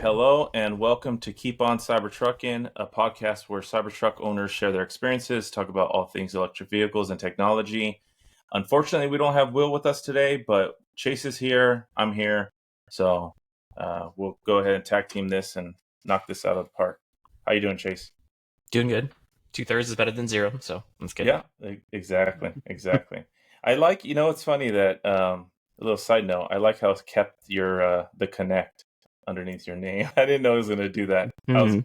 Hello and welcome to Keep On Cybertrucking, a podcast where Cybertruck owners share their experiences, talk about all things electric vehicles and technology. Unfortunately, we don't have Will with us today, but Chase is here. I'm here. So we'll go ahead and tag team this and knock this out of the park. How you doing, Chase? Doing good. 2/3 is better than 0, so that's good. Yeah, exactly. I like, it's funny that, a little side note, I like how it's kept your the Connect underneath your name. I didn't know it was going to do that. I was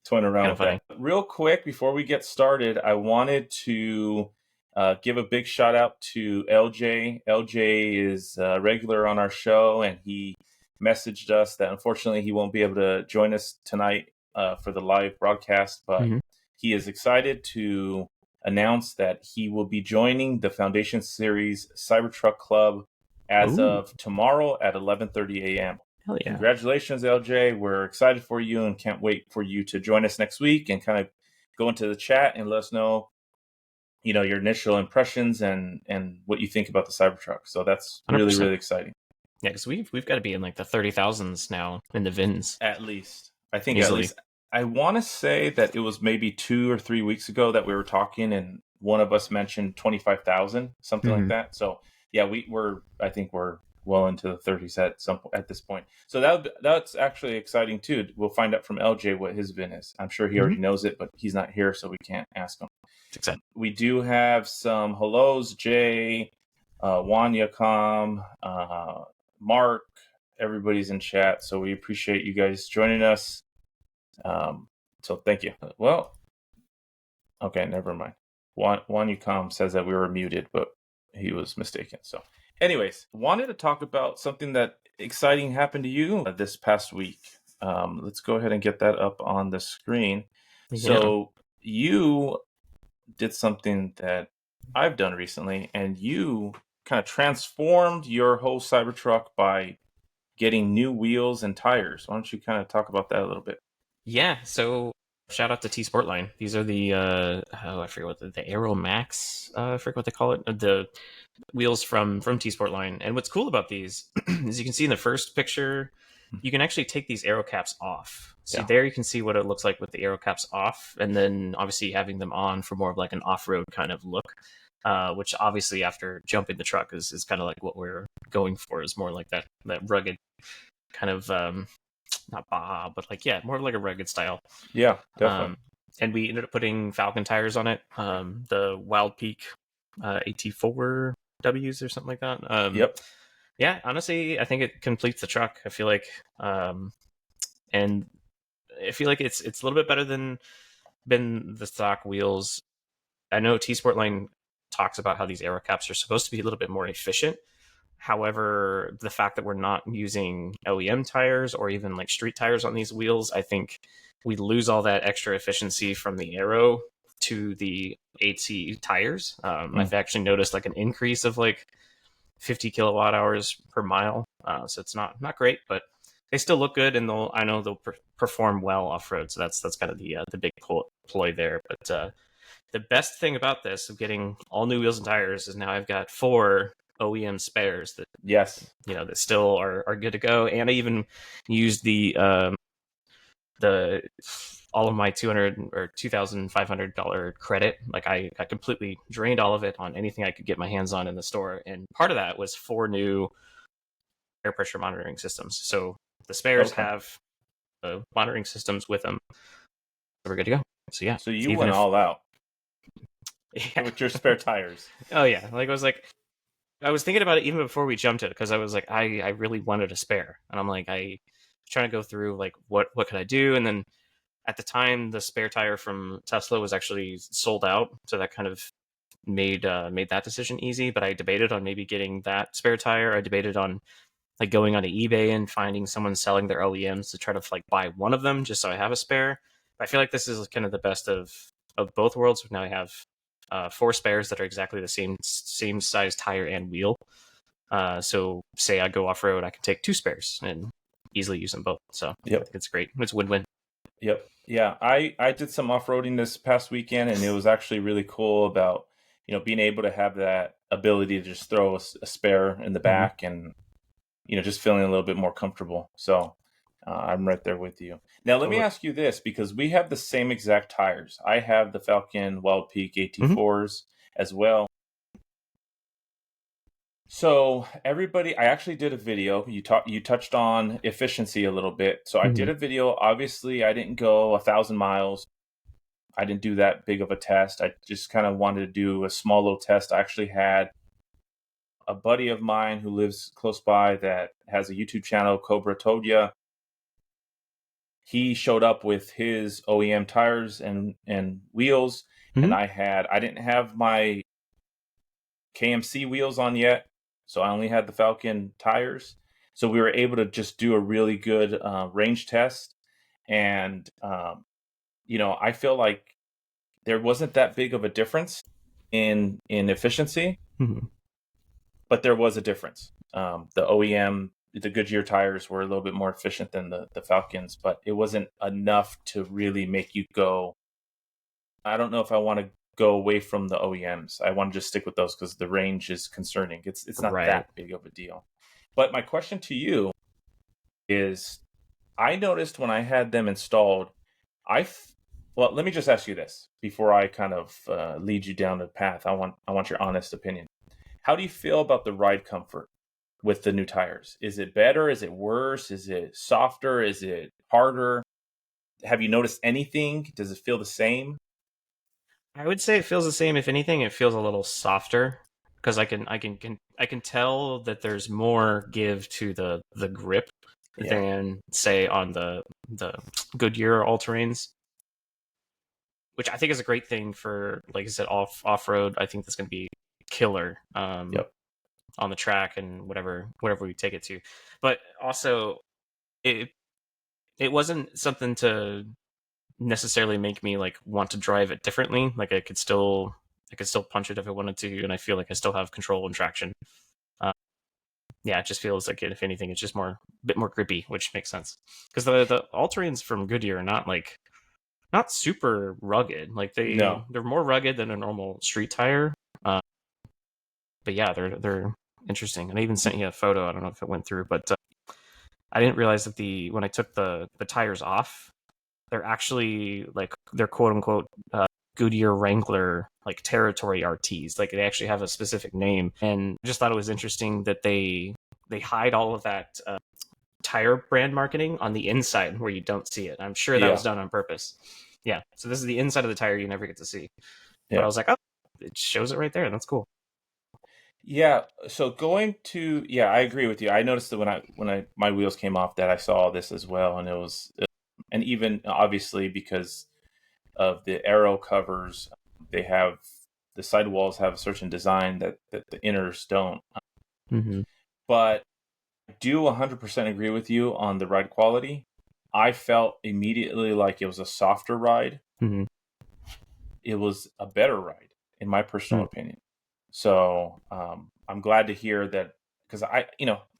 toying around with that. Real quick, before we get started, I wanted to give a big shout out to LJ. LJ is regular on our show, and he messaged us that unfortunately he won't be able to join us tonight for the live broadcast, but he is excited to announce that he will be joining the Foundation Series Cybertruck Club as of tomorrow at 11:30 a.m. Hell yeah. Congratulations, LJ. We're excited for you and can't wait for you to join us next week and kind of go into the chat and let us know, your initial impressions and what you think about the Cybertruck. So that's 100%. really exciting. Yeah, because we've got to be in like the 30,000s now in the VINs. At least. I think Easily. at least. I want to say that it was maybe 2 or 3 weeks ago that we were talking and one of us mentioned 25,000, something like that. So yeah, I think we're well into the 30s at this point. So that's actually exciting too. We'll find out from LJ what his VIN is. I'm sure he already knows it, but he's not here, so we can't ask him. Exciting. We do have some hellos, Jay, Wanyacom, Mark, everybody's in chat. So we appreciate you guys joining us. So thank you. Well, okay, never mind. Wanyacom says that we were muted, but he was mistaken. So anyways, wanted to talk about something that exciting happened to you this past week. Let's go ahead and get that up on the screen. Yeah. So you did something that I've done recently, and you kind of transformed your whole Cybertruck by getting new wheels and tires. Why don't you kind of talk about that a little bit? Yeah, so shout out to T Sportline. These are the I forget what the Aero Max, I forget what they call it. The wheels from T Sportline. And what's cool about these is you can see in the first picture, you can actually take these aero caps off. So there you can see what it looks like with the aero caps off, and then obviously having them on for more of like an off-road kind of look. Which obviously after jumping the truck is kind of like what we're going for, is more like that rugged kind of not Baja, but like more like a rugged style. Yeah, definitely. And we ended up putting Falcon tires on it, the Wild Peak AT4Ws or something like that. Yep. Yeah, honestly, I think it completes the truck. I feel like, and I feel like it's a little bit better than the stock wheels. I know T Sportline talks about how these aero caps are supposed to be a little bit more efficient. However, the fact that we're not using OEM tires or even like street tires on these wheels, I think we lose all that extra efficiency from the aero to the AT tires. I've actually noticed like an increase of like 50 kilowatt hours per mile. So it's not great, but they still look good, and I know they'll perform well off road. So that's kind of the big ploy there. But the best thing about this of getting all new wheels and tires is now I've got 4 OEM spares that that still are good to go. And I even used the all of my $200 or $2,500 credit. Like I completely drained all of it on anything I could get my hands on in the store, and part of that was 4 new air pressure monitoring systems. So the spares have the monitoring systems with them, so we're good to go. So yeah, so you went all out with your spare tires. Oh yeah, I was thinking about it even before we jumped it, because I was like, I really wanted a spare, and I'm like, I was trying to go through like what could I do, and then at the time the spare tire from Tesla was actually sold out, so that kind of made that decision easy. But I debated on maybe getting that spare tire. I debated on like going onto eBay and finding someone selling their OEMs to try to like buy one of them just so I have a spare. But I feel like this is kind of the best of both worlds. Now I have 4 spares that are exactly the same size tire and wheel. So say I go off road, I can take 2 spares and easily use them both. So I think it's great. It's win-win. Yep. Yeah. I did some off-roading this past weekend, and it was actually really cool about, being able to have that ability to just throw a spare in the back and, just feeling a little bit more comfortable. So I'm right there with you. Now, let me ask you this, because we have the same exact tires. I have the Falcon Wild Peak AT4s as well. So everybody, I actually did a video. You touched on efficiency a little bit. So I did a video. Obviously, I didn't go 1,000 miles. I didn't do that big of a test. I just kind of wanted to do a small little test. I actually had a buddy of mine who lives close by that has a YouTube channel, Cobra Todia. He showed up with his OEM tires and wheels, and I didn't have my KMC wheels on yet, so I only had the Falcon tires. So we were able to just do a really good range test, and I feel like there wasn't that big of a difference in efficiency, but there was a difference. The OEM, the Goodyear tires were a little bit more efficient than the Falcons, but it wasn't enough to really make you go, I don't know if I want to go away from the OEMs. I want to just stick with those because the range is concerning. It's not that big of a deal. But my question to you is, I noticed when I had them installed, well, let me just ask you this before I kind of lead you down the path. I want your honest opinion. How do you feel about the ride comfort with the new tires? Is it better? Is it worse? Is it softer? Is it harder? Have you noticed anything? Does it feel the same? I would say it feels the same. If anything, it feels a little softer because I can tell that there's more give to the grip than say on the Goodyear all-terrains, which I think is a great thing for, like I said, off-road. I think that's going to be killer on the track and whatever we take it to. But also, it wasn't something to necessarily make me like want to drive it differently. Like I could still punch it if I wanted to, and I feel like I still have control and traction. It just feels like, if anything, it's just a bit more grippy, which makes sense because the all-terrains from Goodyear are not super rugged. Like they're more rugged than a normal street tire. But yeah, they're interesting. And I even sent you a photo. I don't know if it went through, but I didn't realize that when I took the tires off, they're actually like, they're quote unquote Goodyear Wrangler like territory RTs. Like they actually have a specific name, and I just thought it was interesting that they hide all of that tire brand marketing on the inside where you don't see it. I'm sure that was done on purpose. Yeah. So this is the inside of the tire you never get to see. But I was like, oh, it shows it right there. That's cool. Yeah. So I agree with you. I noticed that when my wheels came off that I saw this as well, and and even obviously because of the aero covers, the sidewalls have a certain design that the inners don't. But I do 100% agree with you on the ride quality. I felt immediately like it was a softer ride. It was a better ride, in my personal opinion. So I'm glad to hear that, because I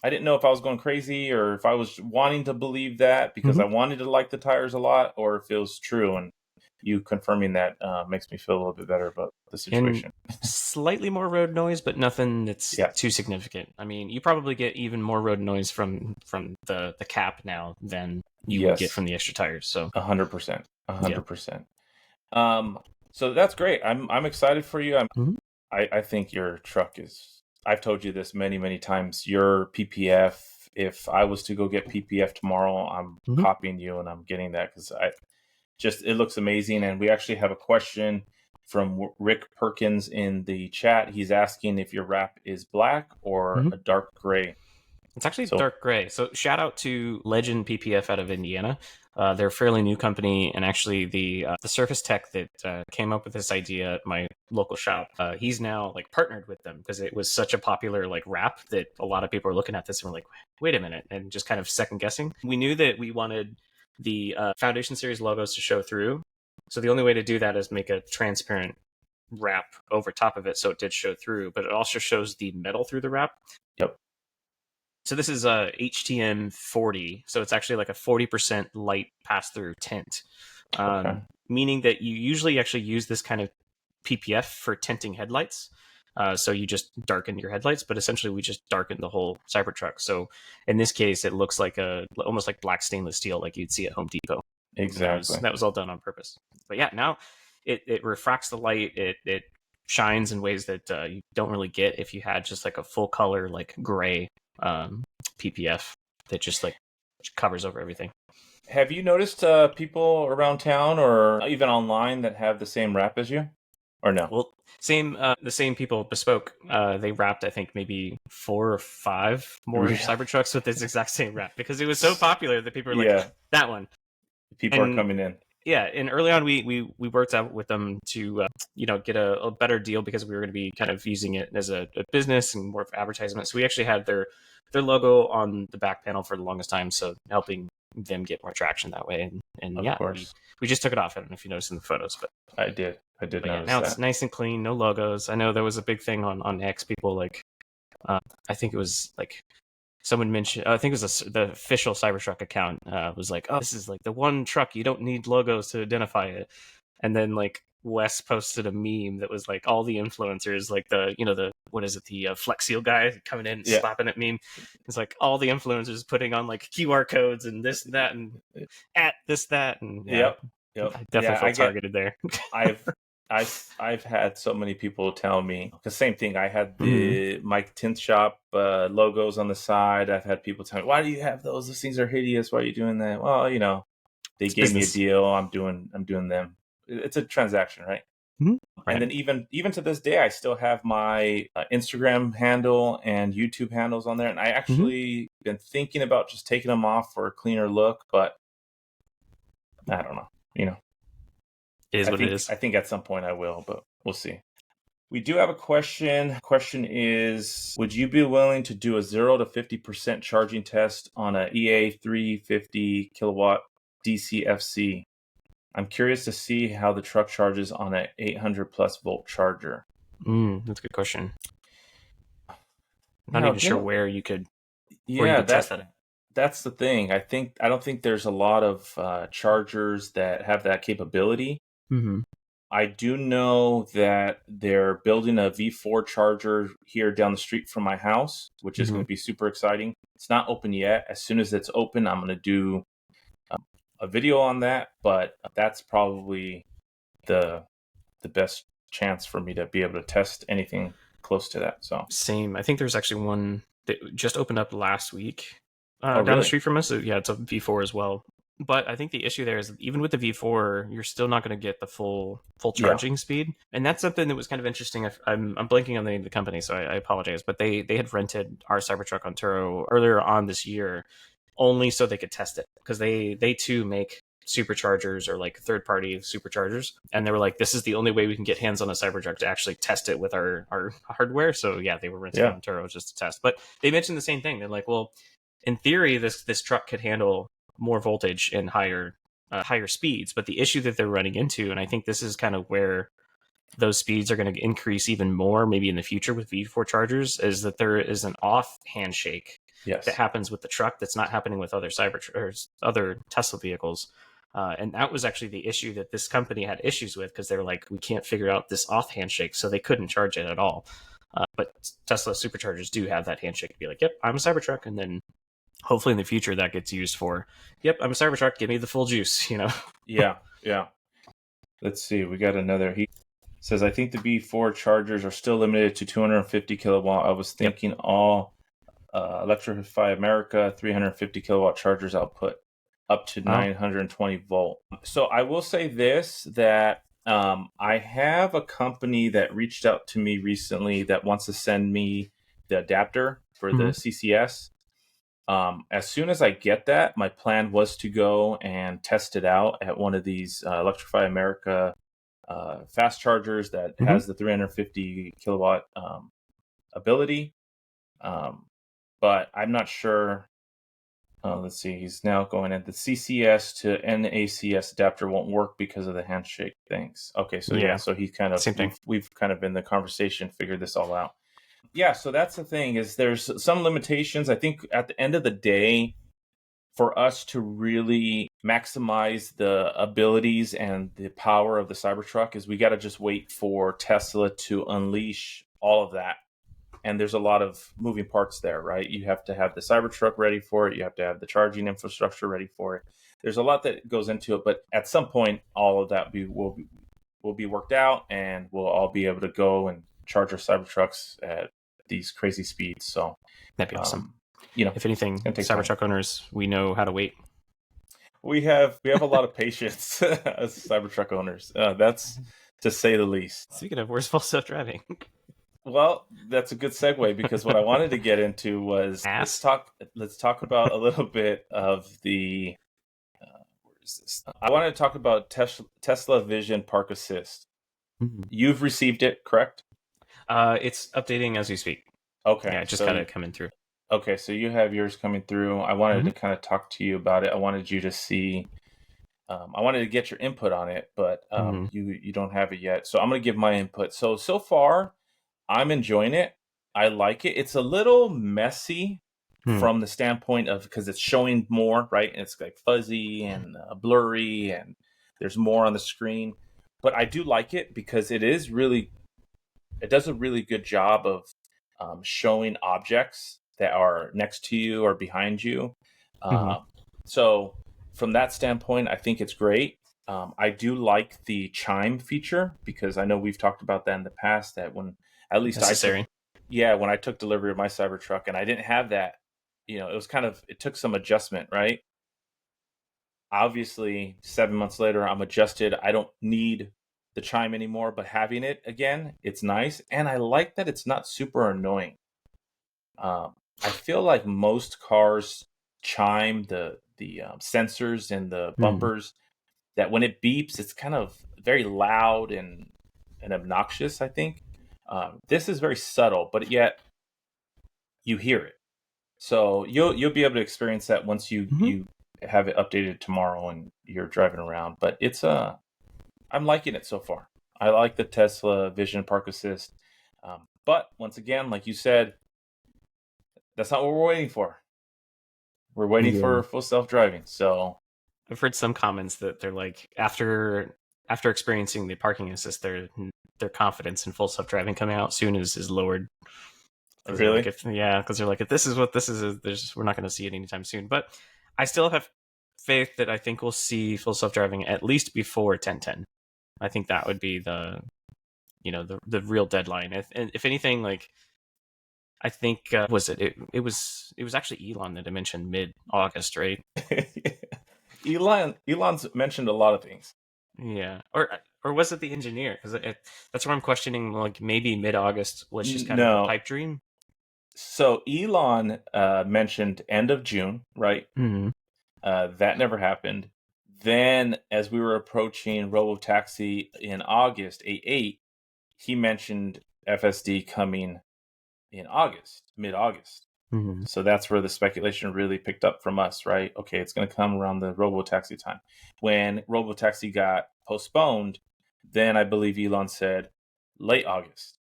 didn't know if I was going crazy or if I was wanting to believe that because I wanted to like the tires a lot, or if it was true. And you confirming that makes me feel a little bit better about the situation. And slightly more road noise, but nothing that's too significant. I mean, you probably get even more road noise from the cap now than you would get from the extra tires. So 100%, 100%. So that's great. I'm excited for you. I think your truck is. I've told you this many, many times. Your PPF. If I was to go get PPF tomorrow, I'm copying you and I'm getting that because it looks amazing. And we actually have a question from Rick Perkins in the chat. He's asking if your wrap is black or a dark gray. It's actually dark gray. So shout out to Legend PPF out of Indiana. They're a fairly new company, and actually the surface tech that came up with this idea at my local shop, he's now like partnered with them because it was such a popular like wrap that a lot of people are looking at this and were like, wait a minute, and just kind of second guessing. We knew that we wanted the Foundation Series logos to show through, so the only way to do that is make a transparent wrap over top of it so it did show through, but it also shows the metal through the wrap. So this is a HTM 40, so it's actually like a 40% light pass-through tint, meaning that you usually actually use this kind of PPF for tinting headlights. So you just darken your headlights, but essentially we just darkened the whole Cybertruck. So in this case, it looks like almost like black stainless steel, like you'd see at Home Depot. Exactly. That was all done on purpose. But yeah, now it refracts the light. It shines in ways that you don't really get if you had just like a full color, like gray PPF that just like covers over everything. Have you noticed people around town or even online that have the same wrap as you? Or no? Well, the same people bespoke. They wrapped, I think, maybe 4 or 5 more Really? Cybertrucks with this exact same wrap because it was so popular that people were like, Yeah. that one. People are coming in. Yeah, and early on we worked out with them to get a better deal because we were going to be kind of using it as a business and more of advertisement. So we actually had their logo on the back panel for the longest time, so helping them get more traction that way. And Of course. we just took it off. I don't know if you noticed in the photos, but I did notice now that. it's nice and clean, no logos. I know there was a big thing on X. People like, I think it was like someone mentioned, I think it was the official Cybertruck account was like, oh, this is like the one truck you don't need logos to identify it. And then like Wes posted a meme that was like all the influencers, like the what is it, the Flex Seal guy coming in and slapping at meme. It's like all the influencers putting on like QR codes and this and that and at this that and Yep. I definitely felt targeted there. I've had so many people tell me the same thing. I had the Mike Tint Shop logos on the side. I've had people tell me, "Why do you have those? Those things are hideous. Why are you doing that?" Well, they gave me a deal. I'm doing them. It's a transaction, right? Mm-hmm. And then even to this day, I still have my Instagram handle and YouTube handles on there. And I actually been thinking about just taking them off for a cleaner look, but I don't know. It is what it is. I think at some point I will, but we'll see. We do have a question. Question is, would you be willing to do a 0 to 50% charging test on a EA 350 kilowatt DCFC? I'm curious to see how the truck charges on an 800 plus volt charger. That's a good question. I'm not even sure where you could test that. That's the thing. I don't think there's a lot of chargers that have that capability. Mm-hmm. I do know that they're building a V4 charger here down the street from my house, which is going to be super exciting. It's not open yet. As soon as it's open, I'm going to do a video on that, but that's probably the best chance for me to be able to test anything close to that. So same. I think there's actually one that just opened up last week down really? the street from us. So, yeah, it's a V4 as well. But I think the issue there is that even with the V4, you're still not going to get the full charging speed. And that's something that was kind of interesting. I'm blanking on the name of the company, so I apologize. But they had rented our Cybertruck on Turo earlier on this year only so they could test it. Because they too make superchargers or like third-party superchargers. And they were like, this is the only way we can get hands on a Cybertruck to actually test it with our hardware. So yeah, they were renting on Turo just to test. But they mentioned the same thing. They're like, well, in theory, this truck could handle more voltage and higher speeds, but the issue that they're running into, and I think this is kind of where those speeds are going to increase even more maybe in the future with V4 chargers, is that there is an off handshake that happens with the truck that's not happening with other other Tesla vehicles. And that was actually the issue that this company had issues with, because they were like, we can't figure out this off handshake, so they couldn't charge it at all. But Tesla superchargers do have that handshake to be like, yep, I'm a Cybertruck, and then hopefully in the future that gets used for, yep, I'm a Cybertruck, give me the full juice, Yeah. Let's see. We got another. He says, I think the B4 chargers are still limited to 250 kilowatt. I was thinking all Electrify America 350 kilowatt chargers output up to 920 volt. So I will say this, that I have a company that reached out to me recently that wants to send me the adapter for the CCS. As soon as I get that, my plan was to go and test it out at one of these Electrify America fast chargers that has the 350 kilowatt ability. But I'm not sure. Let's see. He's now going at the CCS to NACS adapter won't work because of the handshake things. Okay, so so he kind of, we've kind of in the conversation figured this all out. Yeah, so that's the thing, is there's some limitations. I think at the end of the day, for us to really maximize the abilities and the power of the Cybertruck, is we got to just wait for Tesla to unleash all of that. And there's a lot of moving parts there, right? You have to have the Cybertruck ready for it. You have to have the charging infrastructure ready for it. There's a lot that goes into it, but at some point, all of that will be worked out, and we'll all be able to go and charge our Cybertrucks at these crazy speeds. So That'd be awesome. If anything, Cybertruck owners, we know how to wait. We have a lot of patience as Cybertruck owners. That's to say the least. Speaking of, where's full self-driving? Well, that's a good segue, because what I wanted to get into was let's talk about a little bit of the where is this? I wanted to talk about Tesla Vision Park Assist. Mm-hmm. You've received it, correct? It's updating as we speak. Okay. Yeah, it just got it coming through. Okay, so you have yours coming through. I wanted to kind of talk to you about it. I wanted you to see. I wanted to get your input on it, but you don't have it yet. So I'm going to give my input. So far, I'm enjoying it. I like it. It's a little messy from the standpoint of, because it's showing more, right? And it's like fuzzy and blurry, and there's more on the screen. But I do like it because it does a really good job of showing objects that are next to you or behind you. So from that standpoint, I think it's great. I do like the chime feature, because I know we've talked about that in the past, that when at least when I took delivery of my Cybertruck and I didn't have that, it took some adjustment, right? Obviously 7 months later, I'm adjusted. I don't need the chime anymore, but having it again, it's nice. And I like that it's not super annoying. I feel like most cars chime the sensors and the bumpers, that when it beeps, it's kind of very loud and obnoxious, I think. This is very subtle, but yet you hear it. So you'll be able to experience that once you have it updated tomorrow and you're driving around. But it's I'm liking it so far. I like the Tesla Vision Park Assist. But once again, like you said, that's not what we're waiting for. We're waiting for full self-driving. So I've heard some comments that they're like, after experiencing the parking assist, their confidence in full self-driving coming out soon is lowered. Really? Because they're like, if this is what this is, we're not going to see it anytime soon. But I still have faith that I think we'll see full self-driving at least before 1010. I think that would be the real deadline. And if anything, like, I think it was actually Elon that I mentioned mid-August, right? Elon's mentioned a lot of things. Yeah, or was it the engineer? Because that's where I'm questioning. Like, maybe mid-August was just kind of a pipe dream. So Elon mentioned end of June, right? Mm-hmm. That never happened. Then, as we were approaching RoboTaxi in August, 8/8, he mentioned FSD coming in August, mid-August. Mm-hmm. So that's where the speculation really picked up from us, right? Okay, it's going to come around the RoboTaxi time. When RoboTaxi got postponed, then I believe Elon said late August.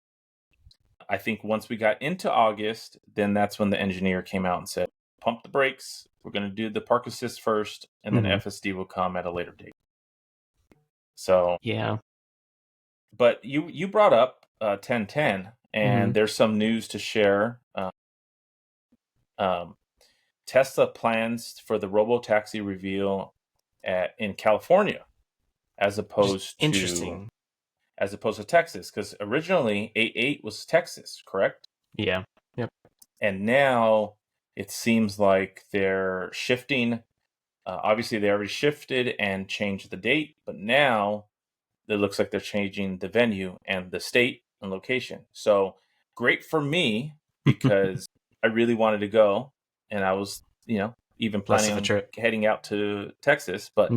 I think once we got into August, then that's when the engineer came out and said, pump the brakes. We're going to do the park assist first, and then FSD will come at a later date. So yeah. But you brought up 1010, and there's some news to share. Tesla plans for the RoboTaxi reveal in California, as opposed to Texas, because originally 8/8 was Texas, correct? Yeah. Yep. And now it seems like they're shifting. Obviously, they already shifted and changed the date, but now it looks like they're changing the venue and the state and location. So great for me, because I really wanted to go, and I was, even planning on heading out to Texas. But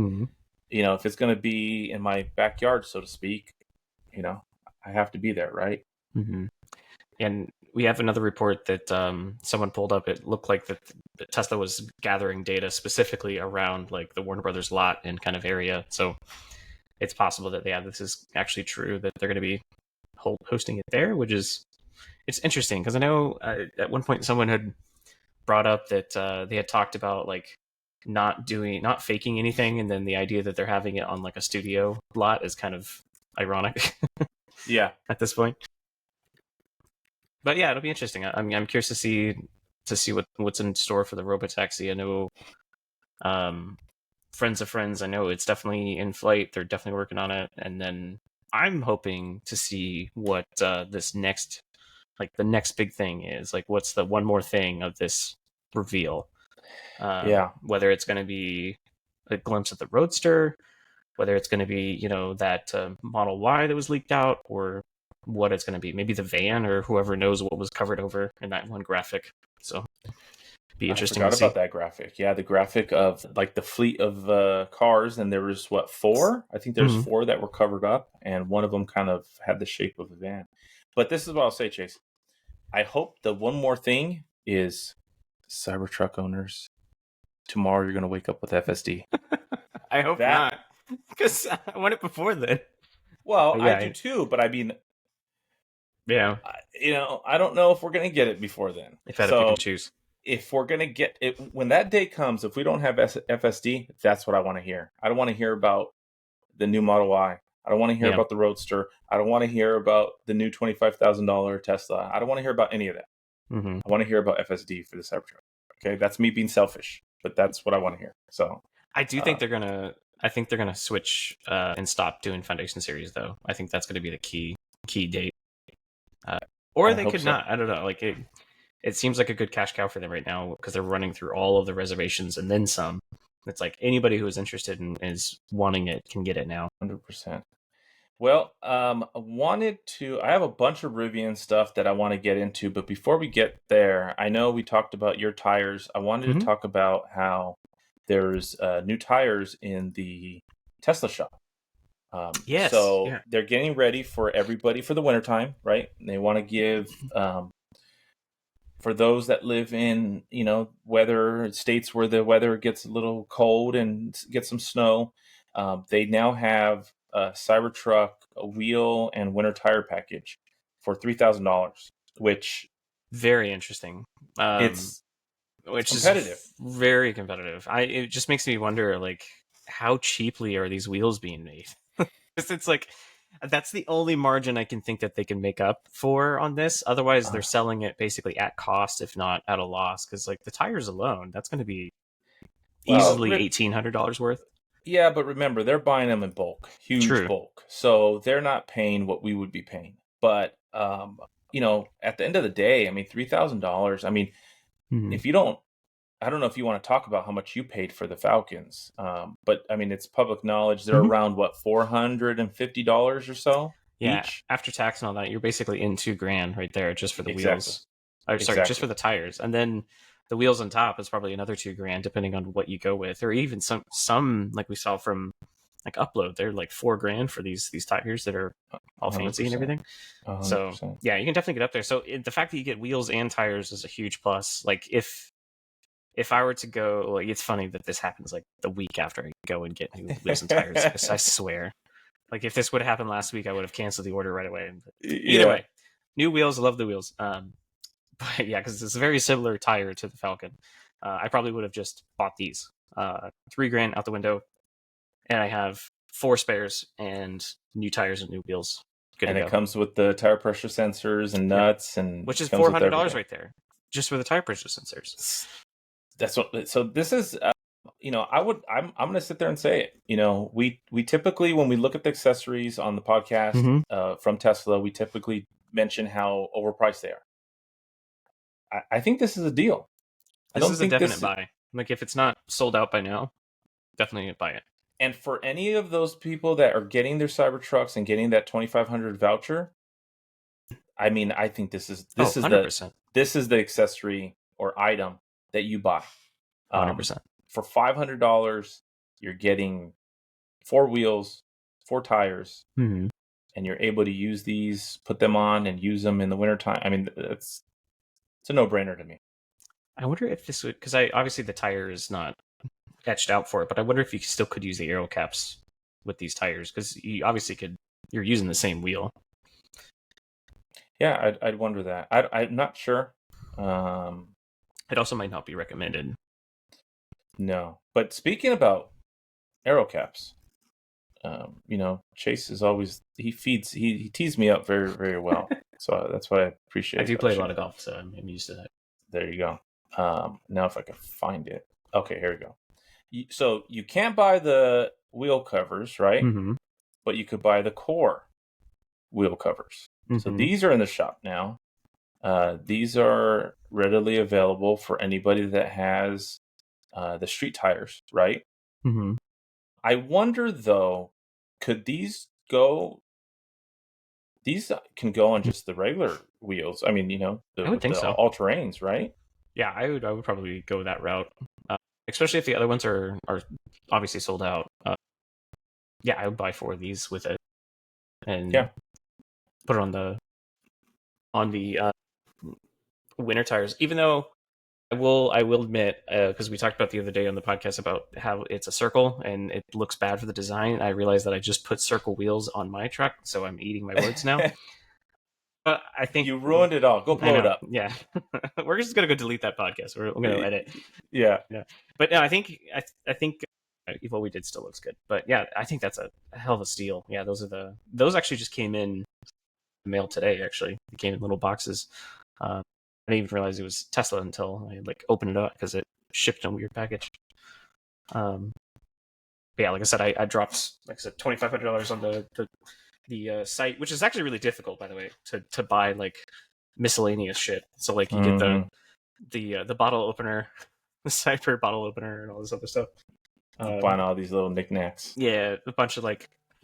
if it's going to be in my backyard, so to speak, I have to be there, right? Mm-hmm. And we have another report that someone pulled up. It looked like that Tesla was gathering data specifically around like the Warner Brothers lot and kind of area. So it's possible that this is actually true, that they're going to be hosting it there, which is, it's interesting, because I know at one point someone had brought up that they had talked about like not faking anything, and then the idea that they're having it on like a studio lot is kind of ironic. Yeah, at this point. But yeah, it'll be interesting. I'm curious to see what's in store for the RoboTaxi. I know friends of friends. I know it's definitely in flight. They're definitely working on it, and then I'm hoping to see what this next, like the next big thing is. Like, what's the one more thing of this reveal? Yeah. Whether it's going to be a glimpse at the Roadster, whether it's going to be, that Model Y that was leaked out, or what it's going to be. Maybe the van, or whoever knows what was covered over in that one graphic. So be I interesting forgot to see. about that graphic. Yeah, the graphic of like the fleet of cars, and there was what, four? I think there's four that were covered up, and one of them kind of had the shape of a van. But this is what I'll say, Chase. I hope the one more thing is Cybertruck owners. Tomorrow you're going to wake up with FSD. I hope not, because I want it before then. Well, yeah, I do too, but I mean, yeah, I don't know if we're going to get it before then. If I had to pick and choose. If we're going to get it, when that day comes, if we don't have FSD, that's what I want to hear. I don't want to hear about the new Model Y. I don't want to hear about the Roadster. I don't want to hear about the new $25,000 Tesla. I don't want to hear about any of that. Mm-hmm. I want to hear about FSD for the Cybertruck. Okay, that's me being selfish, but that's what I want to hear. So I do think they're gonna. I think they're gonna switch and stop doing Foundation Series, though. I think that's going to be the key date. Or they could not. I don't know. Like it seems like a good cash cow for them right now because they're running through all of the reservations and then some. It's like anybody who is interested and is wanting it can get it now. 100%. Well, I have a bunch of Rivian stuff that I want to get into, but before we get there, I know we talked about your tires. I wanted to talk about how there's new tires in the Tesla shop. Yes. So they're getting ready for everybody for the wintertime, right? And they want to give, for those that live in, weather states where the weather gets a little cold and get some snow, they now have a Cybertruck, a wheel and winter tire package for $3,000, which very interesting. It's competitive. Is very competitive. It just makes me wonder, like, how cheaply are these wheels being made? It's like that's the only margin I can think that they can make up for on this. Otherwise, they're selling it basically at cost, if not at a loss. Because like the tires alone, that's going to be easily $1,800 worth. Yeah, but remember, they're buying them in bulk, huge bulk. So they're not paying what we would be paying. But at the end of the day, I mean, $3,000. I mean, if you don't, I don't know if you want to talk about how much you paid for the Falcons, but I mean, it's public knowledge. They're around what, $450 or so each? After tax and all that, you're basically in $2,000 right there just for the wheels. Sorry, just for the tires, and then the wheels on top is probably another $2,000 depending on what you go with, or even some like we saw from like Upload, they're like $4,000 for these tires that are all 100%. Fancy and everything. 100%. So yeah, you can definitely get up there. So the fact that you get wheels and tires is a huge plus. Like if I were to go, like, it's funny that this happens like the week after I go and get new wheels and tires. I swear, like if this would have happened last week, I would have canceled the order right away. Either way, new wheels, love the wheels. But yeah, because it's a very similar tire to the Falcon. I probably would have just bought these. $3,000 out the window, and I have 4 spares and new tires and new wheels. Good and it comes with the tire pressure sensors and nuts, and which is $400 right there, just for the tire pressure sensors. That's what. So this is, I'm going to sit there and say it. We typically, when we look at the accessories on the podcast from Tesla, we typically mention how overpriced they are. I think this is a deal. This is a definite buy. Like if it's not sold out by now, definitely buy it. And for any of those people that are getting their Cybertrucks and getting that 2,500 voucher, I mean, I think this is 100%. This is the accessory or item that you buy. 100%. For $500, you're getting 4 wheels, 4 tires, and you're able to use these, put them on, and use them in the wintertime. I mean, it's a no-brainer to me. I wonder if this would, because obviously the tire is not etched out for it, but I wonder if you still could use the aero caps with these tires, because you obviously could. You're using the same wheel. Yeah, I'd wonder that. I'm not sure. It also might not be recommended. No, but speaking about aero caps, Chase is always he tees me up very, very well. So that's what I appreciate. I do play a lot of golf, so I'm used to that. There you go. Now if I can find it. Okay, here we go. So you can't buy the wheel covers, right? Mm-hmm. But you could buy the core wheel covers. Mm-hmm. So these are in the shop now. These are readily available for anybody that has the street tires, right? Mm-hmm. I wonder though, could these go? These can go on just the regular wheels. I mean, I would think so. all terrains, right? Yeah, I would probably go that route, especially if the other ones are obviously sold out. Yeah, I would buy 4 of these with it, and put it on the winter tires. Even though I will admit, because we talked about the other day on the podcast about how it's a circle and it looks bad for the design. I realized that I just put circle wheels on my truck, so I'm eating my words now. But I think you ruined it all. Go blow it up. Yeah, we're just gonna go delete that podcast. We're gonna edit. Yeah. But no, I think what we did still looks good. But yeah, I think that's a hell of a steal. Yeah, those actually just came in the mail today. Actually, they came in little boxes. I didn't even realize it was Tesla until I opened it up because it shipped in a weird package. But yeah, like I said, I dropped $2,500 on the site, which is actually really difficult, by the way, to buy miscellaneous shit. So you get the bottle opener, the Cyber bottle opener, and all this other stuff. Buying all these little knickknacks. Yeah, a bunch of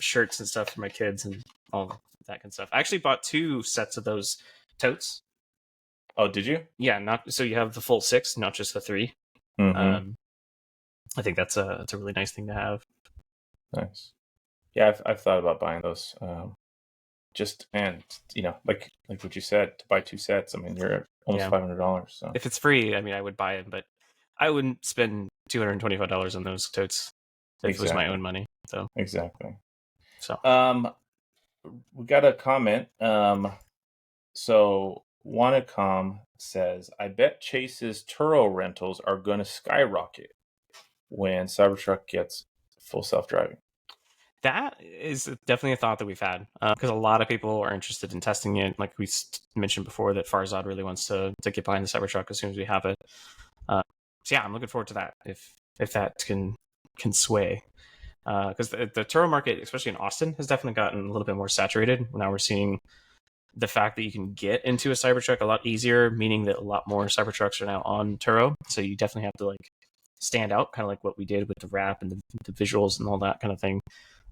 shirts and stuff for my kids and all that kind of stuff. I actually bought 2 sets of those totes. Oh, did you? Yeah, so you have the full 6, not just the 3. Mm-hmm. I think that's a really nice thing to have. Nice. Yeah, I've thought about buying those. Like what you said, to buy 2 sets. I mean, you're at almost $500. So if it's free, I mean, I would buy it, but I wouldn't spend $225 on those totes if it was my own money. So exactly. So we got a comment. So Wanacom says, I bet Chase's Turo rentals are going to skyrocket when Cybertruck gets full self-driving. That is definitely a thought that we've had because a lot of people are interested in testing it. Like we mentioned before, that Farzad really wants to get behind the Cybertruck as soon as we have it. So yeah, I'm looking forward to that if that can sway. Because the Turo market, especially in Austin, has definitely gotten a little bit more saturated. Now we're seeing the fact that you can get into a Cybertruck a lot easier, meaning that a lot more Cybertrucks are now on Turo. So you definitely have to stand out, kind of like what we did with the wrap and the visuals and all that kind of thing.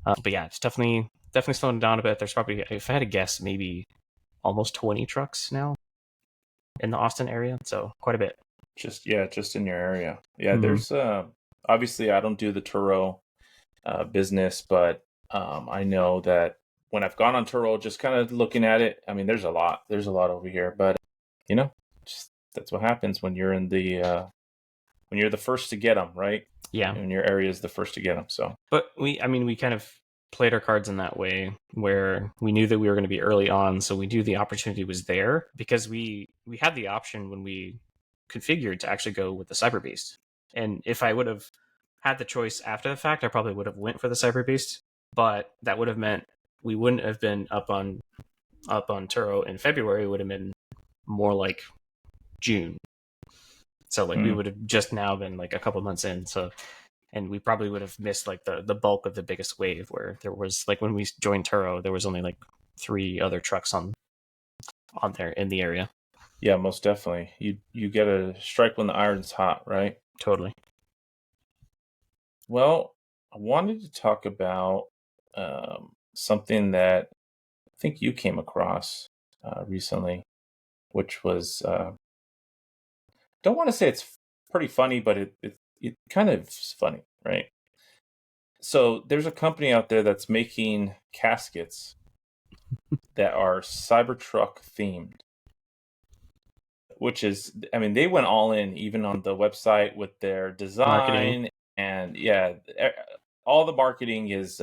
But yeah, it's definitely slowing down a bit. There's probably, if I had to guess, maybe almost 20 trucks now in the Austin area. So quite a bit. Just in your area. Yeah, There's obviously I don't do the Turo business, but I know that when I've gone on Turo, just kind of looking at it, I mean, there's a lot over here, but just that's what happens when you're in the when you're the first to get them, right? Yeah. When your area is the first to get them. So, but we kind of played our cards in that way where we knew that we were going to be early on, so we knew the opportunity was there because we had the option when we configured to actually go with the Cyber Beast. And if I would have had the choice after the fact, I probably would have went for the Cyber Beast, but that would have meant we wouldn't have been up on Turo in February. It would have been more like June. So we would have just now been a couple months in. So, and we probably would have missed the bulk of the biggest wave where there was when we joined Turo, there was only 3 other trucks on there in the area. Yeah, most definitely. You get a strike when the iron's hot, right? Totally. Well, I wanted to talk about something that I think you came across recently, which was don't want to say it's pretty funny, but it kind of is funny, right? So there's a company out there that's making caskets that are Cybertruck themed, which is, I mean, they went all in even on the website with their design marketing. And yeah, all the marketing is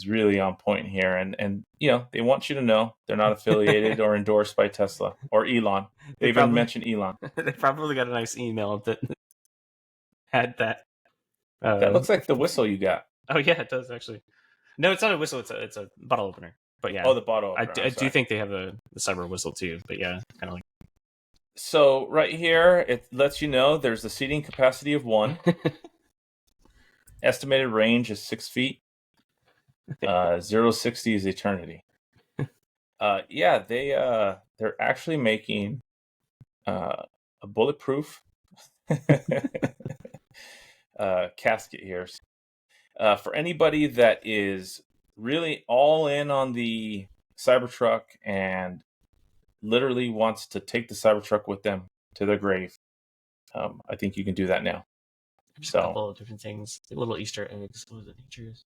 really on point here, and they want you to know they're not affiliated or endorsed by Tesla or Elon. They even mentioned Elon. They probably got a nice email that had that. That looks like the whistle you got. Oh yeah, it does actually. No, it's not a whistle. It's a bottle opener. But yeah, Oh, the bottle I, opener. I do think they have the cyber whistle too. But yeah, kind of So right here, it lets you know there's a seating capacity of 1. Estimated range is 6 feet. 0 to 60 is eternity. Yeah, they're actually making a bulletproof casket here. For anybody that is really all in on the Cybertruck and literally wants to take the Cybertruck with them to their grave, I think you can do that now. there's a So, couple of different things, little Easter eggs. What was it? Features.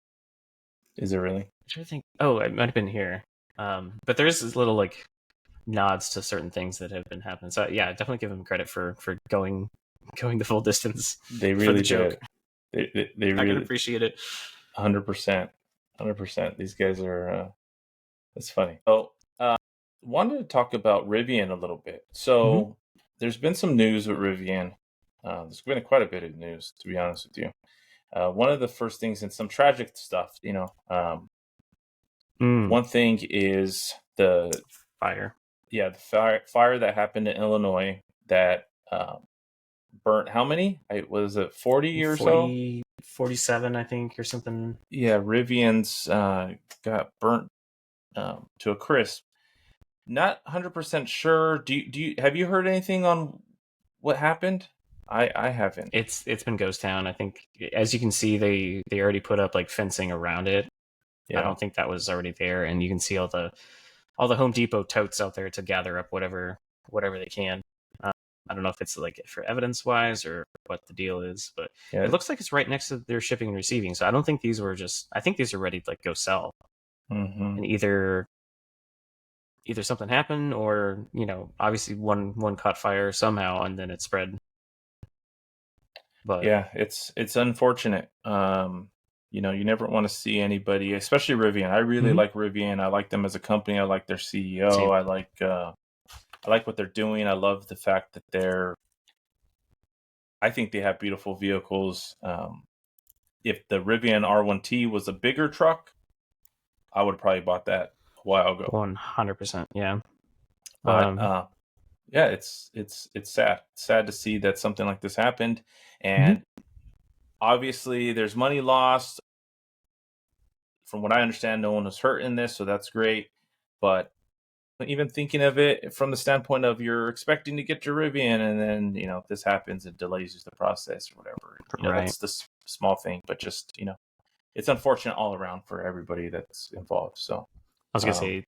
is it really? I'm trying to think. Oh, it might have been here. But there's this little like nods to certain things that have been happening. So yeah, definitely give them credit for going the full distance. They for really the joke. did. They I can really appreciate it. 100%. 100%. These guys are. It's funny. So, wanted to talk about Rivian a little bit. So, there's been some news with Rivian. There's been quite a bit of news, to be honest with you. One of the first things, and some tragic stuff, one thing is the fire. Yeah, the fire that happened in Illinois that burnt how many? Was it 40 or 40, so? 47, I think, or something. Yeah, Rivian's got burnt to a crisp. Not 100% sure. Do you have you heard anything on what happened? I haven't. It's been ghost town. I think, as you can see, they already put up like fencing around it. Yeah. I don't think that was already there, and you can see all the Home Depot totes out there to gather up whatever they can. I don't know if it's like for evidence wise or what the deal is, but Yeah. It looks like it's right next to their shipping and receiving. So I don't think these were just. I think these are ready to like go sell. Mm-hmm. And either something happened, or obviously one caught fire somehow and then it spread. But yeah, it's unfortunate. You never want to see anybody, especially Rivian. I really like Rivian. I like them as a company. I like their CEO. Same. I like what they're doing. I love the fact that I think they have beautiful vehicles. If the Rivian R1T was a bigger truck, I would have probably bought that a while ago. 100%, yeah. But yeah, it's sad. It's sad to see that something like this happened, and obviously there's money lost. From what I understand, no one was hurt in this, so that's great. But even thinking of it from the standpoint of you're expecting to get your Rivian, and then this happens, it delays the process or whatever. Right. That's the small thing, but just it's unfortunate all around for everybody that's involved. So I was gonna say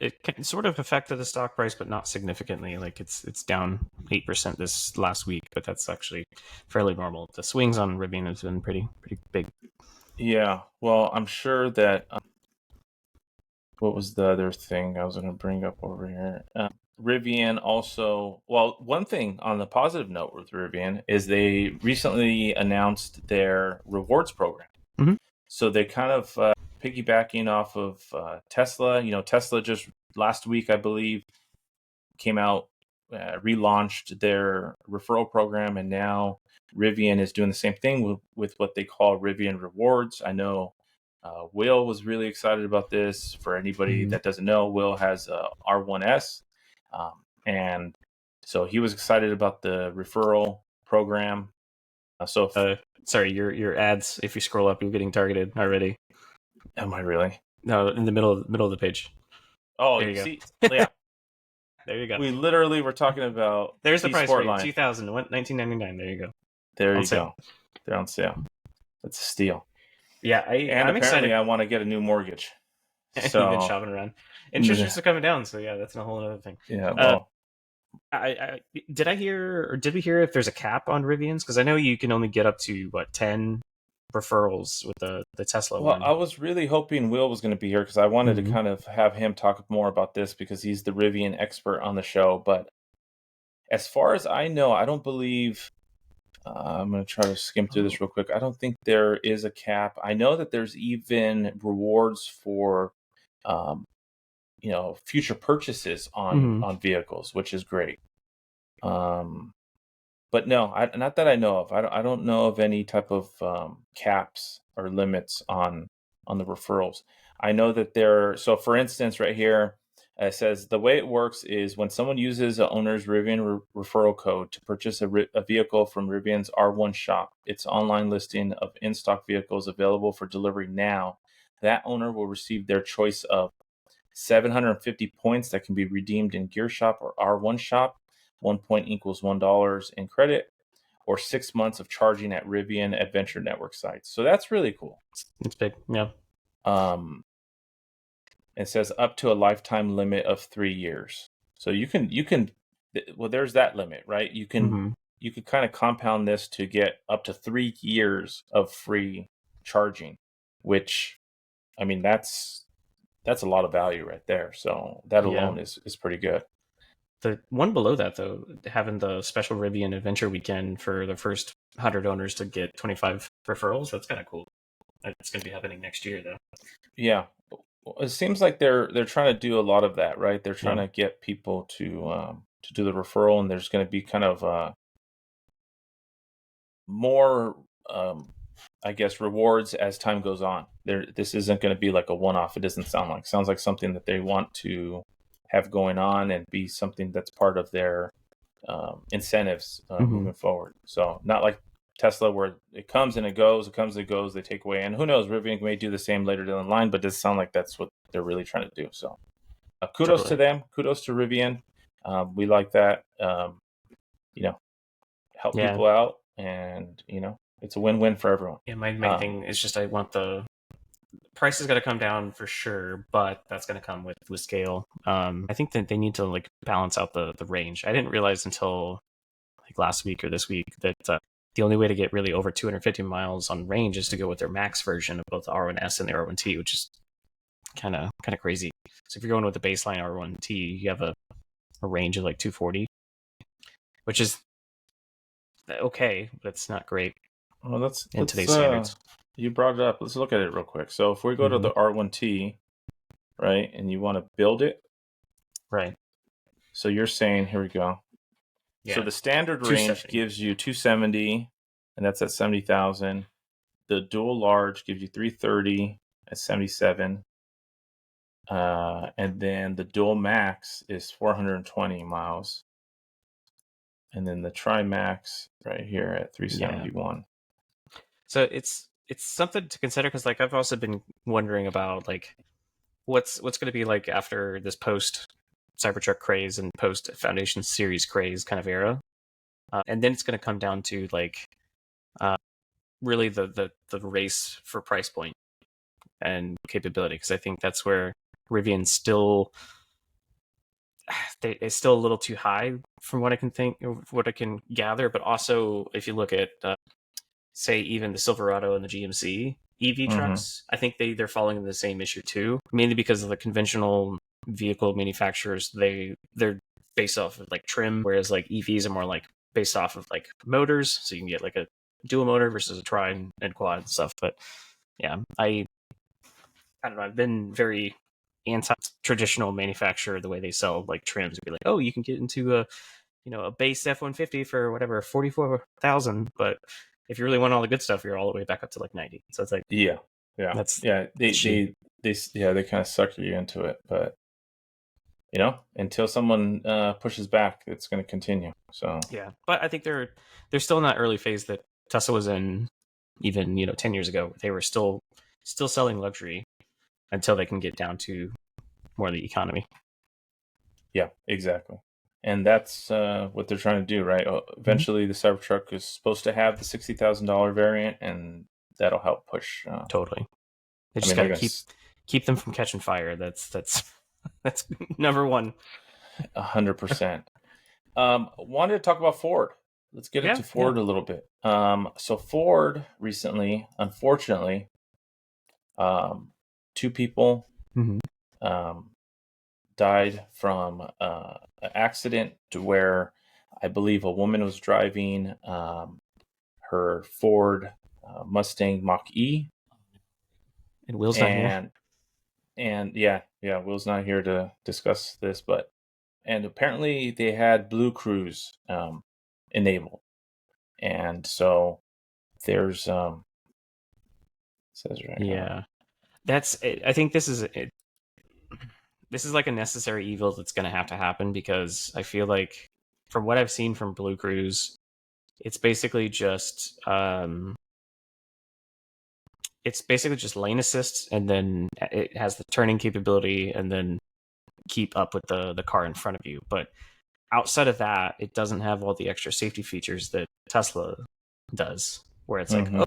it sort of affected the stock price, but not significantly. Like it's down 8% this last week, but that's actually fairly normal. The swings on Rivian has been pretty big. Yeah, well, I'm sure that. What was the other thing I was going to bring up over here? Rivian also. Well, one thing on the positive note with Rivian is they recently announced their rewards program. So they kind of piggybacking off of Tesla. Tesla just last week, I believe, came out, relaunched their referral program, and now Rivian is doing the same thing with what they call Rivian Rewards. I know Will was really excited about this. For anybody that doesn't know, Will has R1S, and so he was excited about the referral program. Sorry, your ads. If you scroll up, you're getting targeted already. Am I really? No, in the middle of the page. Oh, there you see, go. Yeah. There you go. We literally were talking about there's the price for you, 1999. There you go. There you go. They're on sale. That's a steal. Yeah, I'm apparently excited. I want to get a new mortgage. So you've been shopping around. Interest rates are coming down, so yeah, that's a whole other thing. Yeah. Well, did we hear if there's a cap on Rivians? Because I know you can only get up to 10 referrals with the Tesla one. I was really hoping Will was going to be here because I wanted to kind of have him talk more about this because he's the Rivian expert on the show. But as far as I know, I don't believe. I'm going to try to skim through this real quick. I don't think there is a cap. I know that there's even rewards for, future purchases on vehicles, which is great. But no, not that I know of. I don't know of any type of caps or limits on on the referrals. I know that so for instance, right here, it says the way it works is when someone uses an owner's Rivian referral code to purchase a vehicle from Rivian's R1 shop, its online listing of in-stock vehicles available for delivery now, that owner will receive their choice of 750 points that can be redeemed in Gear Shop or R1 shop. 1 point equals $1 in credit, or 6 months of charging at Rivian Adventure Network sites. So that's really cool. It's big. Yeah. It says up to a lifetime limit of 3 years. So you can well, there's that limit, right? You can kind of compound this to get up to 3 years of free charging, which, I mean, that's a lot of value right there. So that alone is pretty good. The one below that, though, having the special Rivian Adventure Weekend for the first 100 owners to get 25 referrals, that's kind of cool. It's going to be happening next year, though. Yeah. It seems like they're trying to do a lot of that, right? They're trying to get people to do the referral, and there's going to be kind of more, I guess, rewards as time goes on. This isn't going to be like a one-off. It doesn't sound like. It sounds like something that they want to have going on and be something that's part of their incentives moving forward. So not like Tesla, where it comes and it goes, they take away. And who knows, Rivian may do the same later down the line, but it does sound like that's what they're really trying to do. So kudos to them. Kudos to Rivian. We like that. Help people out, and, it's a win-win for everyone. Yeah, my main thing is just I want the price is going to come down for sure, but that's going to come with scale. I think that they need to like balance out the range. I didn't realize until like last week or this week that the only way to get really over 250 miles on range is to go with their max version of both the R1S and the R1T, which is kind of crazy. So if you're going with the baseline R1T, you have a range of like 240, which is okay, but it's not great. Well, let's today's standards. You brought it up. Let's look at it real quick. So if we go to the R1T, right, and you want to build it, right? So you're saying, here we go. Yeah. So the standard range gives you 270, and that's at 70,000. The dual large gives you 330 at 77. And then the dual max is 420 miles. And then the tri-max right here at 371. Yeah. So it's something to consider, because like I've also been wondering about like what's going to be like after this post Cybertruck craze and post Foundation Series craze kind of era, and then it's going to come down to like really the race for price point and capability, because I think that's where Rivian still it's still a little too high from what I can think, what I can gather. But also, if you look at say even the Silverado and the GMC EV trucks, I think they're falling in the same issue too, mainly because of the conventional vehicle manufacturers. They're based off of like trim, whereas like EVs are more like based off of like motors, so you can get like a dual motor versus a tri and quad and stuff. But yeah, I don't know, I've been very anti-traditional manufacturer, the way they sell like trims. It'd be like, oh, you can get into a base F-150 for whatever 44,000, but if you really want all the good stuff, you're all the way back up to like 90. So it's like they kind of sucker you into it, but until someone pushes back, it's going to continue. So yeah, but I think they're still in that early phase that Tesla was in even 10 years ago. They were still selling luxury until they can get down to more of the economy. Yeah, exactly. And that's what they're trying to do, right? Eventually, the Cybertruck is supposed to have the $60,000 variant, and that'll help push. Totally. They just got to keep them from catching fire. That's number one. 100%. Wanted to talk about Ford. Let's get into Ford a little bit. So Ford recently, unfortunately, 2 people died from an accident where I believe a woman was driving her Ford Mustang Mach-E. And Will's not here. And Will's not here to discuss this, and apparently they had BlueCruise enabled. And so there's says right here. I think this is like a necessary evil that's going to have to happen, because I feel like from what I've seen from BlueCruise, it's basically just lane assist, and then it has the turning capability, and then keep up with the car in front of you. But outside of that, it doesn't have all the extra safety features that Tesla does, where it's like, oh,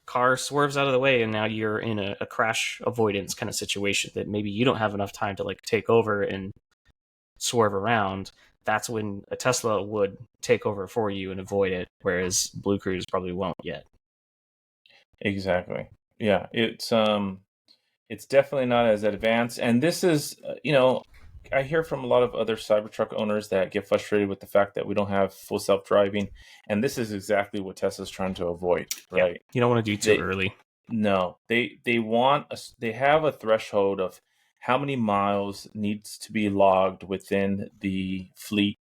car swerves out of the way, and now you're in a crash avoidance kind of situation that maybe you don't have enough time to like take over and swerve around. That's when a Tesla would take over for you and avoid it, whereas BlueCruise probably won't yet. Exactly. Yeah, it's definitely not as advanced, and this is I hear from a lot of other Cybertruck owners that get frustrated with the fact that we don't have full self-driving, and this is exactly what Tesla's trying to avoid, right? Yeah, you don't want to do too early. No, they have a threshold of how many miles needs to be logged within the fleet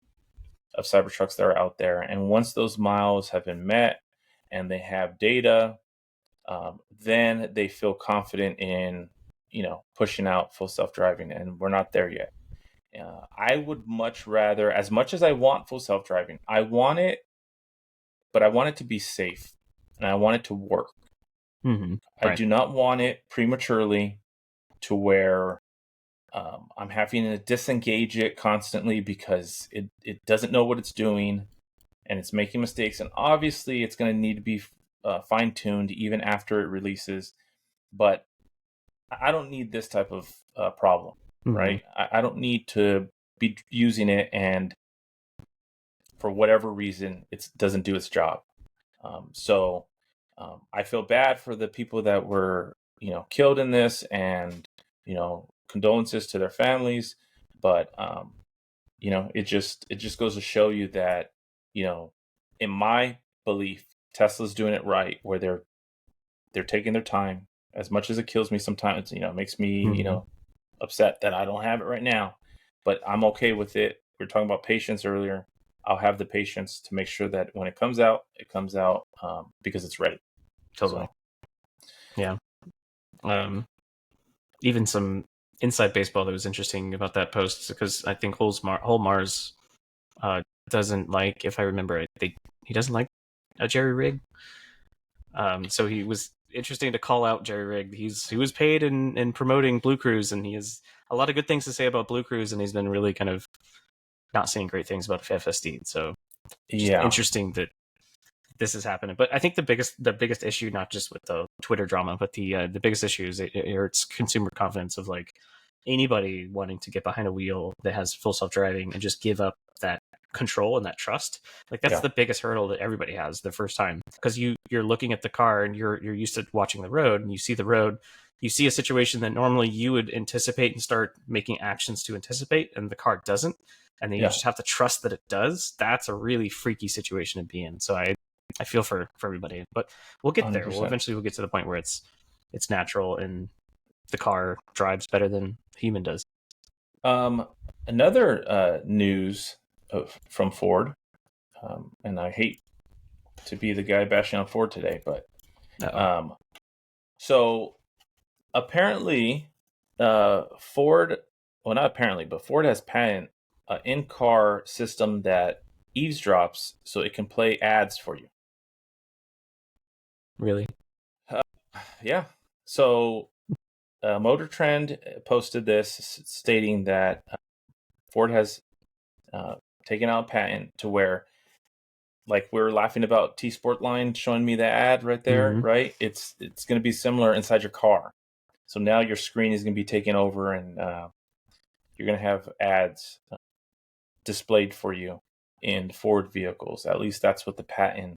of Cybertrucks that are out there, and once those miles have been met and they have data, then they feel confident in pushing out full self-driving, and we're not there yet. I would much rather, as much as I want full self-driving, I want it, but I want it to be safe, and I want it to work. Mm-hmm. I do not want it prematurely to where I'm having to disengage it constantly because it doesn't know what it's doing and it's making mistakes. And obviously, it's going to need to be fine-tuned even after it releases. But I don't need this type of problem, right? I don't need to be using it and for whatever reason it doesn't do its job. So I feel bad for the people that were killed in this, and condolences to their families. But it just goes to show you that in my belief, Tesla's doing it right, where they're taking their time. As much as it kills me sometimes, it makes me upset that I don't have it right now, but I'm okay with it. We were talking about patience earlier. I'll have the patience to make sure that when it comes out because it's ready. Totally. So. Yeah. Even some inside baseball that was interesting about that post, because I think Mars doesn't like, if I remember it, he doesn't like a jerry rig. So he was interesting to call out jerry rig. He was paid in promoting BlueCruise, and he has a lot of good things to say about BlueCruise, and he's been really kind of not saying great things about FSD. So interesting that this is happening. But I think the biggest issue, not just with the Twitter drama, but the biggest issue is it hurts consumer confidence of like anybody wanting to get behind a wheel that has full self-driving and just give up that control and that trust. Like that's the biggest hurdle that everybody has the first time, because you're looking at the car and you're used to watching the road, and you see the road, you see a situation that normally you would anticipate and start making actions to anticipate, and the car doesn't, and then you just have to trust that it does. That's a really freaky situation to be in. So I feel for everybody, but we'll get there. 100%. We'll get to the point where it's natural and the car drives better than human does. Another news from Ford, and I hate to be the guy bashing on Ford today, but so apparently Ford, well, not apparently, but Ford has patent in-car system that eavesdrops so it can play ads for you. Really? Yeah. So Motor Trend posted this stating that Ford has taken out a patent to where, like we were laughing about T-Sport line showing me the ad right there, right? It's going to be similar inside your car. So now your screen is going to be taken over, and you're going to have ads displayed for you in Ford vehicles. At least that's what the patent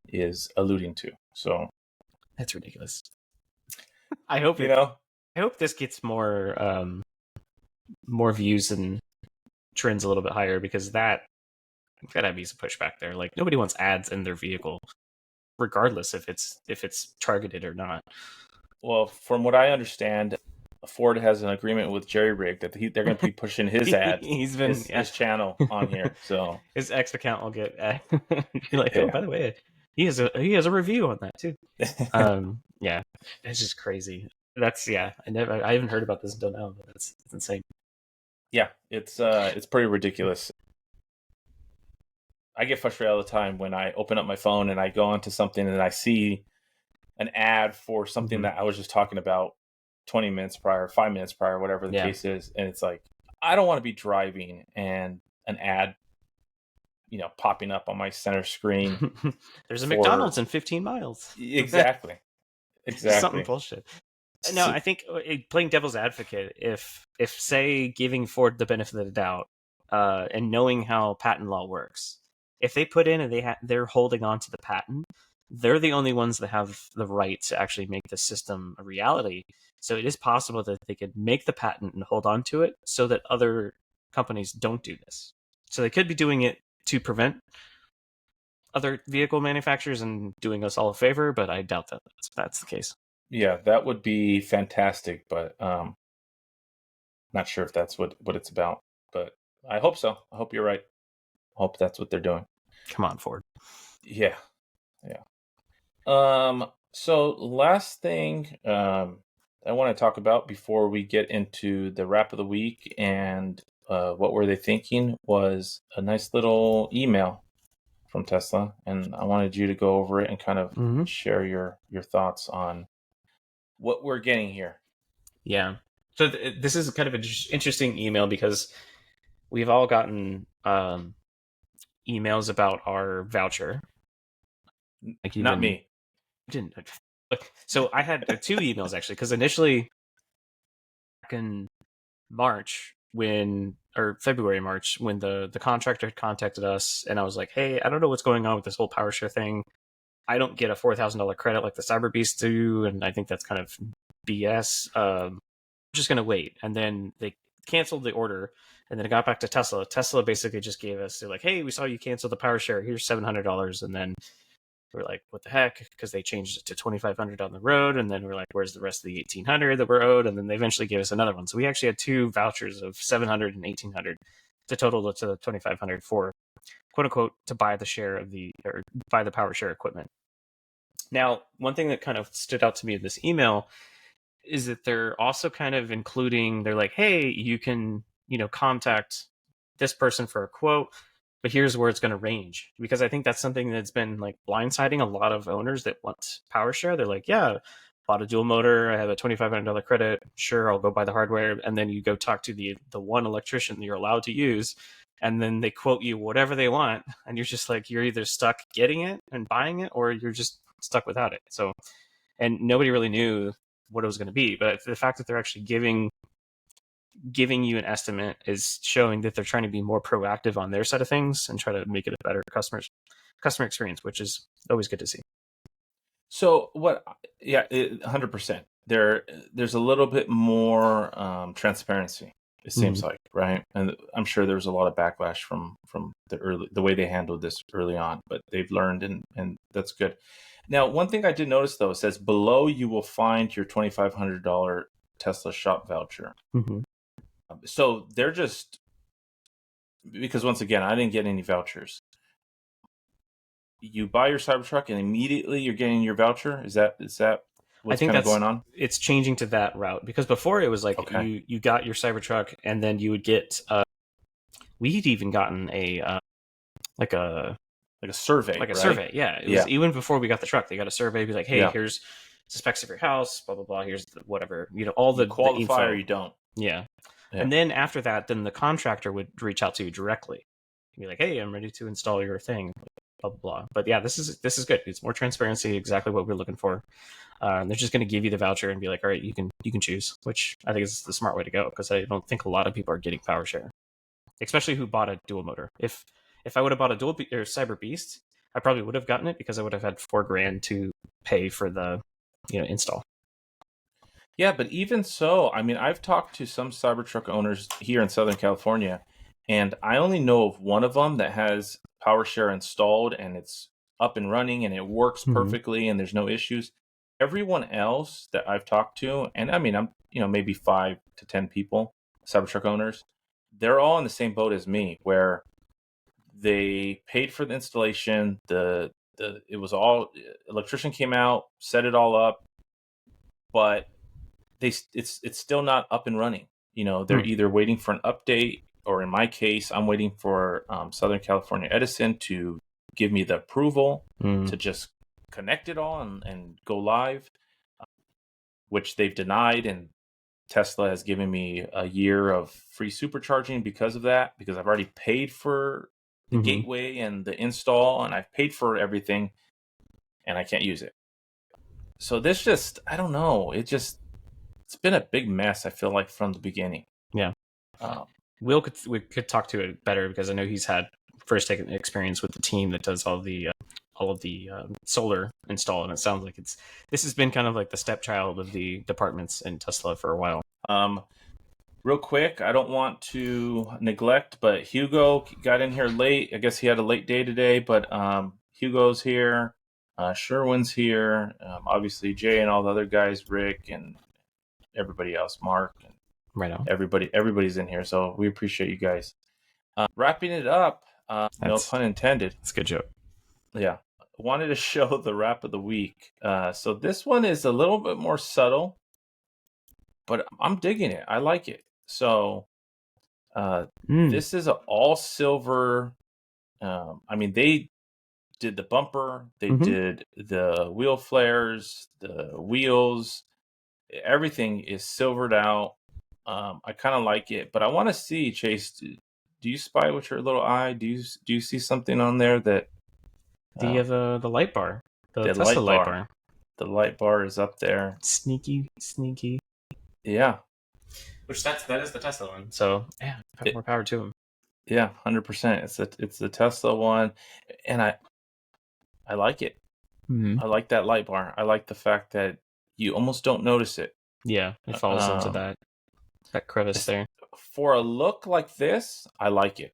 is alluding to. So that's ridiculous. I hope I hope this gets more views and trends a little bit higher, because that gotta be some pushback there. Like nobody wants ads in their vehicle, regardless if it's targeted or not. Well, from what I understand, Ford has an agreement with Jerry Rig that they're going to be pushing his ad, his channel on here. So his X account will get like, oh, by the way, he has a review on that too. Yeah, it's just crazy. That's I haven't heard about this until now, but it's insane. Yeah, it's pretty ridiculous. I get frustrated all the time when I open up my phone and I go onto something and I see an ad for something that I was just talking about 20 minutes prior, 5 minutes prior, whatever the case is, and it's like, I don't want to be driving and an ad, popping up on my center screen. There's a McDonald's in 15 miles. Exactly. Something bullshit. No, I think playing devil's advocate, if say giving Ford the benefit of the doubt, and knowing how patent law works, if they put in and they're holding on to the patent, they're the only ones that have the right to actually make the system a reality. So it is possible that they could make the patent and hold on to it so that other companies don't do this. So they could be doing it to prevent other vehicle manufacturers and doing us all a favor, but I doubt that that's the case. Yeah, that would be fantastic, but not sure if that's what it's about. But I hope so. I hope you're right. I hope that's what they're doing. Come on, Ford. Yeah. So last thing I want to talk about before we get into the wrap of the week and what were they thinking was a nice little email from Tesla, and I wanted you to go over it and kind of share your thoughts on what we're getting here. Yeah. So this is kind of an interesting email because we've all gotten emails about our voucher. Like not me. Didn't. So I had 2 emails actually, because initially back in March February, March, when the contractor had contacted us, and I was like, hey, I don't know what's going on with this whole PowerShare thing. I don't get a $4,000 credit like the Cyberbeasts do, and I think that's kind of BS. I'm just going to wait. And then they canceled the order, and then it got back to Tesla. Tesla basically just gave us, they're like, hey, we saw you cancel the PowerShare. Here's $700. And then we're like, what the heck? Because they changed it to $2,500 on the road. And then we're like, where's the rest of the $1,800 that we're owed? And then they eventually gave us another one. So we actually had 2 vouchers of $700 and $1,800 to total to the $2,500 for, quote unquote, to buy the buy the PowerShare equipment. Now, one thing that kind of stood out to me in this email is that they're also kind of including, they're like, hey, you can, contact this person for a quote, but here's where it's going to range. Because I think that's something that's been like blindsiding a lot of owners that want PowerShare. They're like, yeah, bought a dual motor, I have a $2,500 credit, sure, I'll go buy the hardware. And then you go talk to the one electrician that you're allowed to use, and then they quote you whatever they want, and you're just like, you're either stuck getting it and buying it, or you're just stuck without it. So, and nobody really knew what it was going to be, but the fact that they're actually giving you an estimate is showing that they're trying to be more proactive on their side of things and try to make it a better customer experience, which is always good to see. So what? Yeah, 100%. There's a little bit more transparency. It seems like, right? And I'm sure there was a lot of backlash from the way they handled this early on, but they've learned, and that's good. Now, one thing I did notice though, it says below you will find your $2,500 Tesla shop voucher. So they're just, because once again, I didn't get any vouchers. You buy your Cybertruck and immediately you're getting your voucher. Is that what's kind of going on? It's changing to that route, because before it was like, okay, you got your Cybertruck and then you would get we'd even gotten a like a survey, like a survey. Yeah, it was even before we got the truck. They got a survey, be like, hey, here's the specs of your house, blah blah blah. Here's whatever, all the qualify the or you don't. Yeah. And then after that, then the contractor would reach out to you directly, be like, hey, I'm ready to install your thing, blah blah blah. But yeah, this is good. It's more transparency, exactly what we're looking for. They're just going to give you the voucher and be like, all right, you can choose, which I think is the smart way to go, because I don't think a lot of people are getting PowerShare, especially who bought a dual motor. If I would have bought a dual or Cyber Beast, I probably would have gotten it, because I would have had $4,000 to pay for the install. Yeah, but even so, I mean, I've talked to some Cybertruck owners here in Southern California, and I only know of one of them that has PowerShare installed and it's up and running and it works perfectly and there's no issues. Everyone else that I've talked to, and I mean, I'm maybe 5 to 10 people, Cybertruck owners, they're all in the same boat as me, where they paid for the installation. It was all, electrician came out, set it all up, but it's still not up and running. They're either waiting for an update, or in my case, I'm waiting for Southern California Edison to give me the approval to just connect it all and go live, which they've denied. And Tesla has given me a year of free supercharging because of that, because I've already paid for the gateway and the install, and I've paid for everything, and I can't use it. So this just, I don't know. It's been a big mess, I feel like, from the beginning. Yeah. We could talk to it better, because I know he's had first-hand experience with the team that does all of the solar install, and it sounds like this has been kind of like the stepchild of the departments in Tesla for a while. Real quick, I don't want to neglect, but Hugo got in here late. I guess he had a late day today, but Hugo's here. Sherwin's here. Obviously, Jay and all the other guys, Rick and everybody else, Mark. And right on. Everybody's in here, so we appreciate you guys. Wrapping it up, no pun intended. That's a good joke. Yeah. Wanted to show the wrap of the week. So this one is a little bit more subtle, but I'm digging it. I like it. So this is an all silver. They did the bumper, they did the wheel flares, the wheels, everything is silvered out. I kind of like it, but I want to see, Chase, do you spy with your little eye? Do you see something on there that the light bar, the Tesla light bar. The light bar is up there. Sneaky. Yeah. Which that is the Tesla one. So yeah, more power to him. Yeah, 100%. It's the Tesla one, and I like it. I like that light bar. I like the fact that you almost don't notice it. Yeah, it falls into that crevice there. For a look like this, I like it.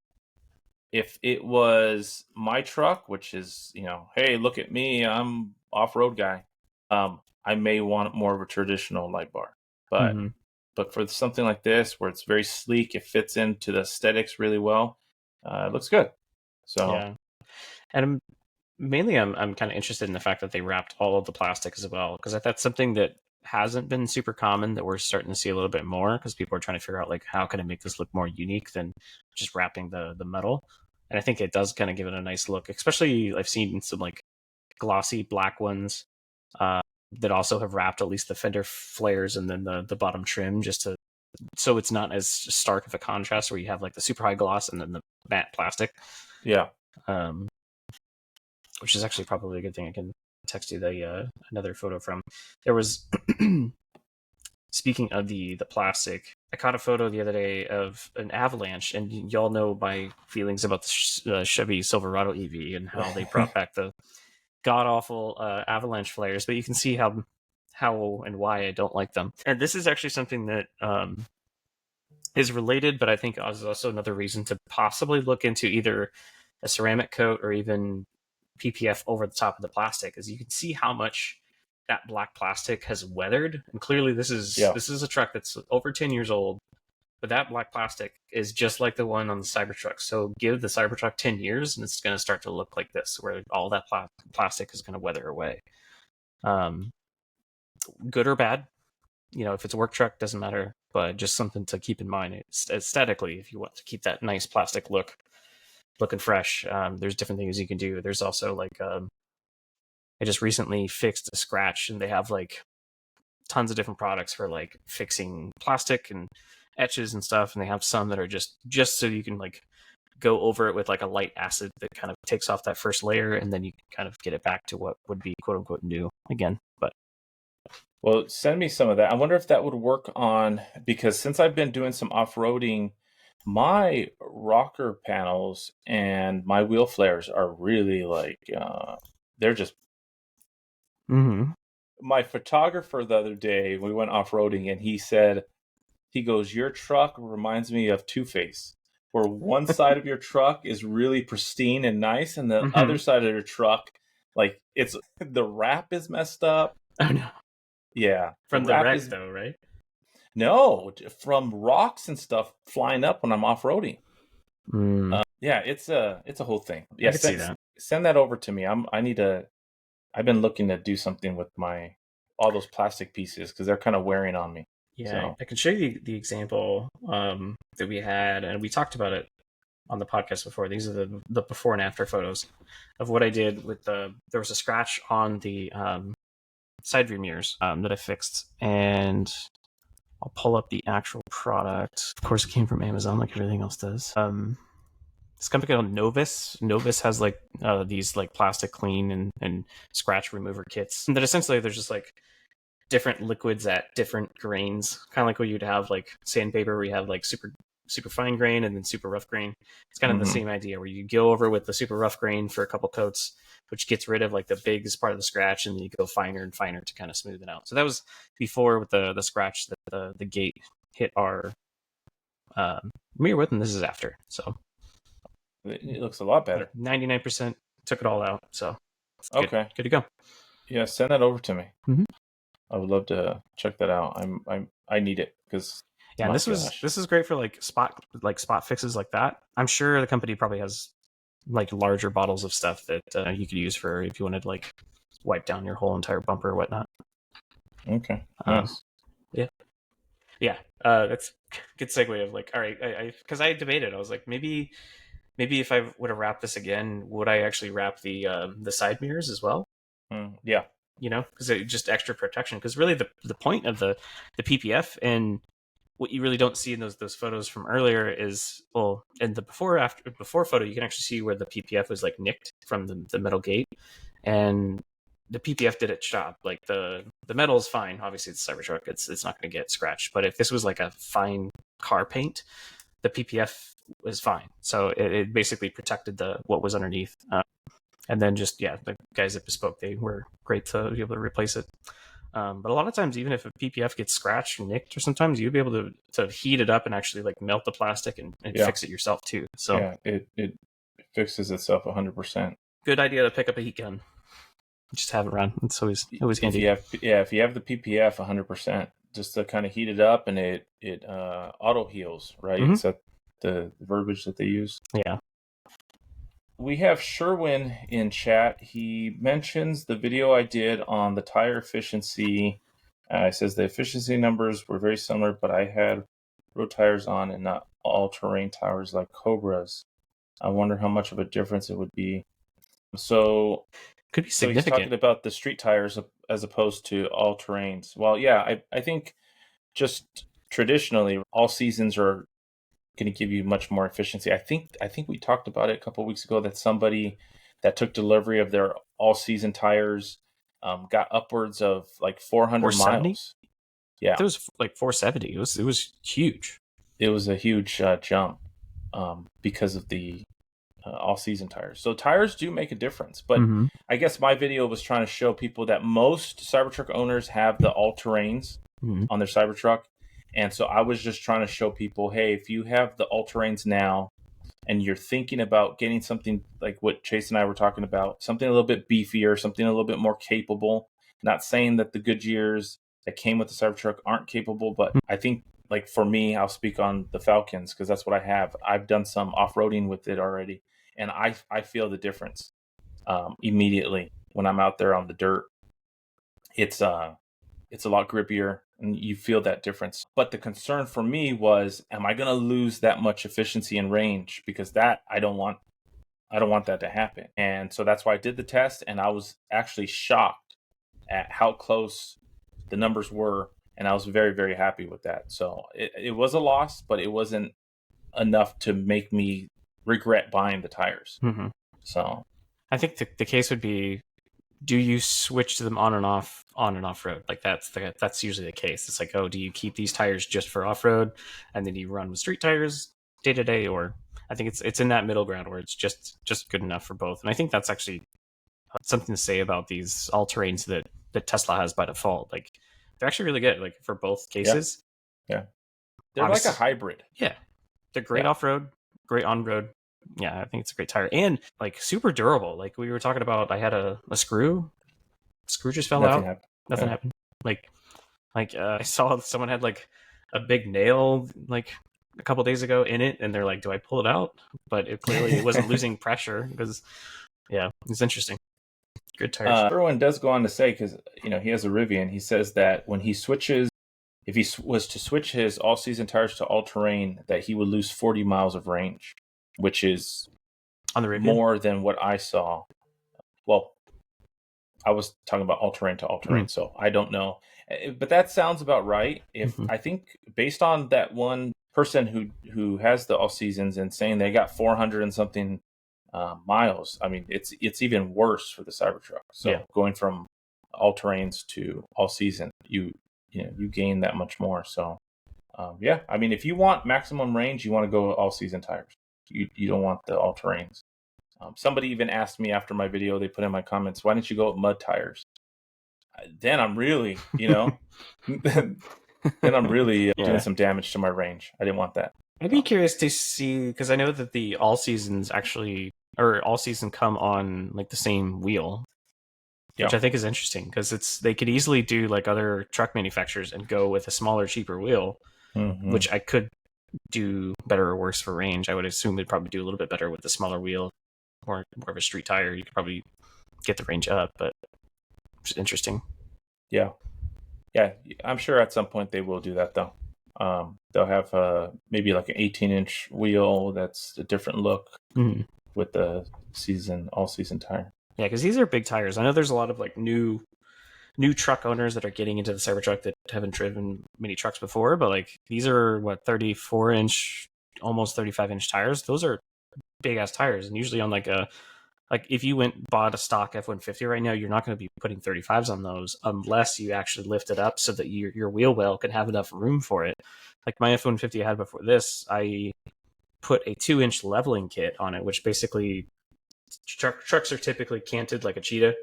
If it was my truck, which is, hey, look at me, I'm off-road guy, I may want more of a traditional light bar. But for something like this, where it's very sleek, it fits into the aesthetics really well. It looks good. So yeah, and mainly I'm kind of interested in the fact that they wrapped all of the plastic as well, because that's something that hasn't been super common, that we're starting to see a little bit more, because people are trying to figure out, like, how can I make this look more unique than just wrapping the metal. And I think it does kind of give it a nice look. Especially, I've seen some like glossy black ones that also have wrapped at least the fender flares and then the bottom trim, so it's not as stark of a contrast, where you have like the super high gloss and then the matte plastic. Yeah. Which is actually probably a good thing. I can text you another photo from. There was speaking of the plastic, I caught a photo the other day of an Avalanche, and y'all know my feelings about the Chevy Silverado EV and how they brought back the god-awful Avalanche flares, but you can see how and why I don't like them. And this is actually something that is related, but I think is also another reason to possibly look into either a ceramic coat or even PPF over the top of the plastic, as you can see how much that black plastic has weathered. And clearly this is a truck that's over 10 years old, but that black plastic is just like the one on the Cybertruck. So give the Cybertruck 10 years and it's going to start to look like this, where all that plastic is going to weather away. Good or bad, if it's a work truck, doesn't matter, but just something to keep in mind. Aesthetically, if you want to keep that nice plastic look looking fresh, there's different things you can do. There's also like I just recently fixed a scratch, and they have like tons of different products for like fixing plastic and etches and stuff, and they have some that are just so you can like go over it with like a light acid that kind of takes off that first layer, and then you can kind of get it back to what would be quote unquote new again. But well, send me some of that. I wonder if that would work on, because since I've been doing some off-roading, my rocker panels and my wheel flares are really like they're just My photographer the other day, we went off-roading, and he goes, your truck reminds me of Two-Face, where one side of your truck is really pristine and nice, and the other side of your truck, like, it's the wrap is messed up. Oh no. Yeah. From the wreck though, right? No, from rocks and stuff flying up when I'm off-roading. Yeah, it's a whole thing. Yeah, send that over to me. I've been looking to do something with all those plastic pieces, because they're kind of wearing on me. Yeah, So I can show you the example that we had, and we talked about it on the podcast before. These are the before and after photos of what I did with there was a scratch on the side view mirrors that I fixed, and I'll pull up the actual product. Of course, it came from Amazon, like everything else does. This company called Novus. Novus has like these like plastic clean and scratch remover kits that essentially there's just like different liquids at different grains, kind of like what you'd have like sandpaper, where you have like super fine grain and then super rough grain. It's kind of the same idea where you go over with the super rough grain for a couple coats, which gets rid of like the biggest part of the scratch, and then you go finer and finer to kind of smooth it out. So that was before with the scratch that the gate hit our mirror with, and this is after. So it looks a lot better. 99% took it all out. So okay, good to go. Yeah, send that over to me. Mm-hmm. I would love to check that out. I need it because and this is great for like spot fixes like that. I'm sure the company probably has like larger bottles of stuff that you could use for if you wanted to like wipe down your whole entire bumper or whatnot. Okay, nice. Yeah. That's a good segue of like, all right, because I debated. I was like, maybe if I would have wrapped this again, would I actually wrap the side mirrors as well? Yeah. Because it's just extra protection. Because really, the point of the PPF and what you really don't see in those photos from earlier is, well, in the before photo, you can actually see where the PPF was like nicked from the metal gate, and the PPF did its job. Like the metal is fine. Obviously, it's a Cybertruck. It's not going to get scratched. But if this was like a fine car paint, the PPF was fine. So it basically protected what was underneath. And then just, the guys at Bespoke, they were great to be able to replace it. But a lot of times, even if a PPF gets scratched or nicked, or sometimes you'll be able to heat it up and actually like melt the plastic and fix it yourself too. So it fixes itself 100%. Good idea to pick up a heat gun. Just have it around. It's always handy. If you have the PPF 100%, just to kind of heat it up, and it auto heals, right? Mm-hmm. Is that the verbiage that they use? Yeah. We have Sherwin in chat. He mentions the video I did on the tire efficiency. He says the efficiency numbers were very similar, but I had road tires on and not all-terrain tires like Cobra's. I wonder how much of a difference it would be. So could be significant. So he's talking about the street tires as opposed to all terrains. Well, yeah, I think just traditionally all seasons are going to give you much more efficiency. I think we talked about it a couple of weeks ago that somebody that took delivery of their all season tires got upwards of like 400 miles. Yeah, it was like 470. It was huge. It was a huge jump because of the all season tires. So tires do make a difference, but I guess my video was trying to show people that most Cybertruck owners have the all terrains on their Cybertruck. And so I was just trying to show people, hey, if you have the all terrains now and you're thinking about getting something like what Chase and I were talking about, something a little bit beefier, something a little bit more capable, not saying that the Goodyears that came with the Cybertruck aren't capable, but I think, like for me, I'll speak on the Falcons because that's what I have. I've done some off-roading with it already, and I feel the difference immediately when I'm out there on the dirt. It's a lot grippier, and you feel that difference. But the concern for me was, am I going to lose that much efficiency and range? Because that I don't want that to happen. And so that's why I did the test, and I was actually shocked at how close the numbers were, and I was very, very happy with that. So it was a loss, but it wasn't enough to make me regret buying the tires. So I think the case would be, do you switch to them on and off road? Like that's usually the case. It's like, oh, do you keep these tires just for off road, and then you run with street tires day to day? Or I think it's in that middle ground where it's just good enough for both. And I think that's actually something to say about these all terrains that Tesla has by default. Like they're actually really good, like for both cases. Yeah. They're obviously like a hybrid. Yeah, they're great off road, great on road. Yeah, I think it's a great tire, and like super durable. Like we were talking about, I had a screw just fell out. Nothing happened. Like I saw someone had like a big nail like a couple days ago in it, and they're like, do I pull it out? But it clearly wasn't losing pressure because it's interesting. Good tires. Everyone does go on to say, because he has a Rivian, he says that when he switches if he was to switch his all-season tires to all-terrain, that he would lose 40 miles of range, which is On the Rivian? more than what I saw. Well, I was talking about all-terrain to all-terrain, so I don't know. But that sounds about right. If I think based on that one person who has the all-seasons and saying they got 400 and something miles, I mean, it's even worse for the Cybertruck. So going from all-terrains to all-season, you gain that much more. So I mean, if you want maximum range, you want to go all-season tires. You don't want the all-terrains. Somebody even asked me after my video, they put in my comments, why didn't you go with mud tires? Then I'm really, then I'm really doing some damage to my range. I didn't want that. I'd be curious to see, because I know that the all season come on like the same wheel, which I think is interesting, because they could easily do like other truck manufacturers and go with a smaller, cheaper wheel, which I could do better or worse for range. I would assume they'd probably do a little bit better with the smaller wheel, or more of a street tire. You could probably get the range up, but it's interesting. Yeah. I'm sure at some point they will do that though. They'll have maybe like an 18-inch wheel that's a different look with the all-season tire. Yeah, because these are big tires. I know there's a lot of like new truck owners that are getting into the Cybertruck that haven't driven many trucks before, but like these are 34-inch, almost 35-inch tires. Those are big ass tires, and usually on like if you bought a stock F-150 right now, you're not going to be putting 35s on those unless you actually lift it up so that your wheel well can have enough room for it. Like my F-150 I had before this, I put a 2-inch leveling kit on it, which basically trucks are typically canted like a cheetah,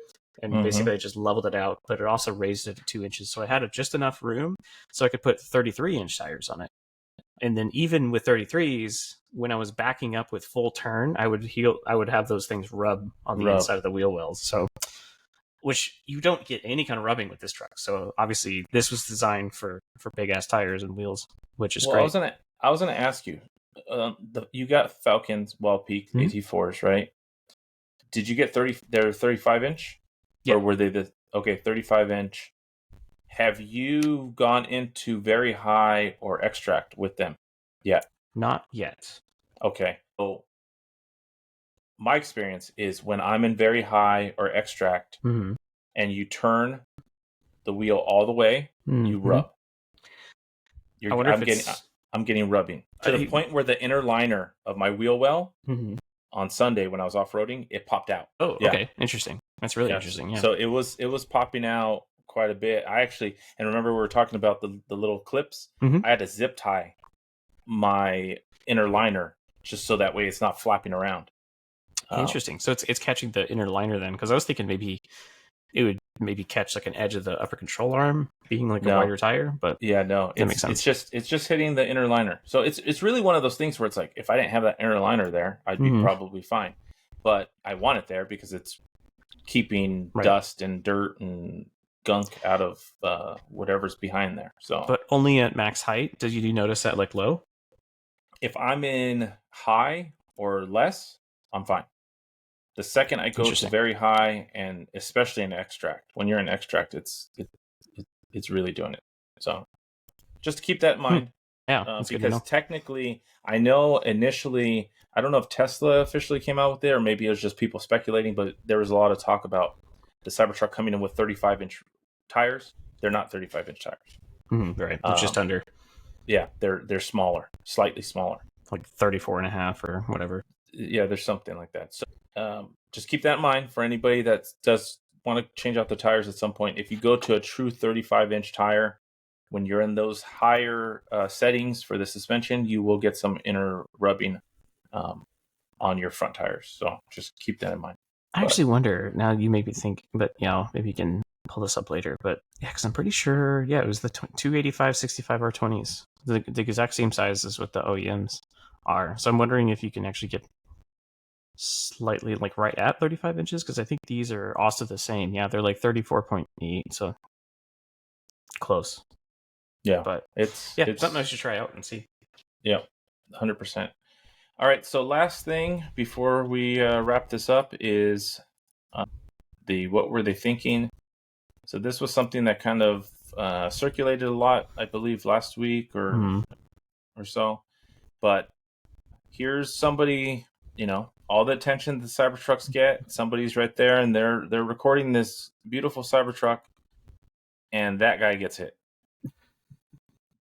and basically I just leveled it out, but it also raised it to 2 inches, so I had just enough room so I could put 33-inch tires on it. And then even with 33s, when I was backing up with full turn, I would have those things rub on the inside of the wheel wells. So, which you don't get any kind of rubbing with this truck. So obviously this was designed for big ass tires and wheels, which is great. I was gonna ask you, you got Falcons Wall-Peak AT4s, right? Did you get 35-inch? Yeah. Or were they 35-inch? Have you gone into very high or extract with them yet? Not yet. Okay. So my experience is when I'm in very high or extract and you turn the wheel all the way, you rub. I'm getting rubbing to the point where the inner liner of my wheel well on Sunday when I was off-roading, it popped out. Oh, okay. Interesting. That's really interesting. Yeah. So it was popping out quite a bit. And remember we were talking about the little clips. I had to zip tie my inner liner just so that way it's not flapping around. Interesting. So it's catching the inner liner then, because I was thinking maybe it would maybe catch like an edge of the upper control arm being like a wider tire, but that makes sense. It's just hitting the inner liner. So it's really one of those things where it's like if I didn't have that inner liner there, I'd be probably fine. But I want it there because it's keeping dust and dirt and gunk out of whatever's behind there. So, but only at max height. Did you notice that like low? If I'm in high or less, I'm fine. The second I go to very high, and especially in extract, when you're in extract, it's really doing it. So, just to keep that in mind. Because technically, I know initially, I don't know if Tesla officially came out with it, or maybe it was just people speculating, but there was a lot of talk about the Cybertruck coming in with 35-inch tires. They're not 35-inch tires. Right. They're just under. Yeah, they're smaller, slightly smaller. Like 34.5 or whatever. Yeah, there's something like that. So just keep that in mind for anybody that does want to change out the tires at some point. If you go to a true 35-inch tire, when you're in those higher settings for the suspension, you will get some inner rubbing on your front tires. So just keep that in mind. I actually wonder, now you maybe think, but maybe you can pull this up later, but because I'm pretty sure, it was the 285 65 R20s, the exact same size as what the OEMs are. So I'm wondering if you can actually get slightly like right at 35 inches, because I think these are also the same. Yeah, they're like 34.8, so close. Yeah, but it's something I should try out and see. Yeah, 100%. All right, so last thing before we wrap this up is what were they thinking? So this was something that kind of circulated a lot, I believe, last week or so. But here's somebody, all the attention the Cybertrucks get. Somebody's right there, and they're recording this beautiful Cybertruck, and that guy gets hit.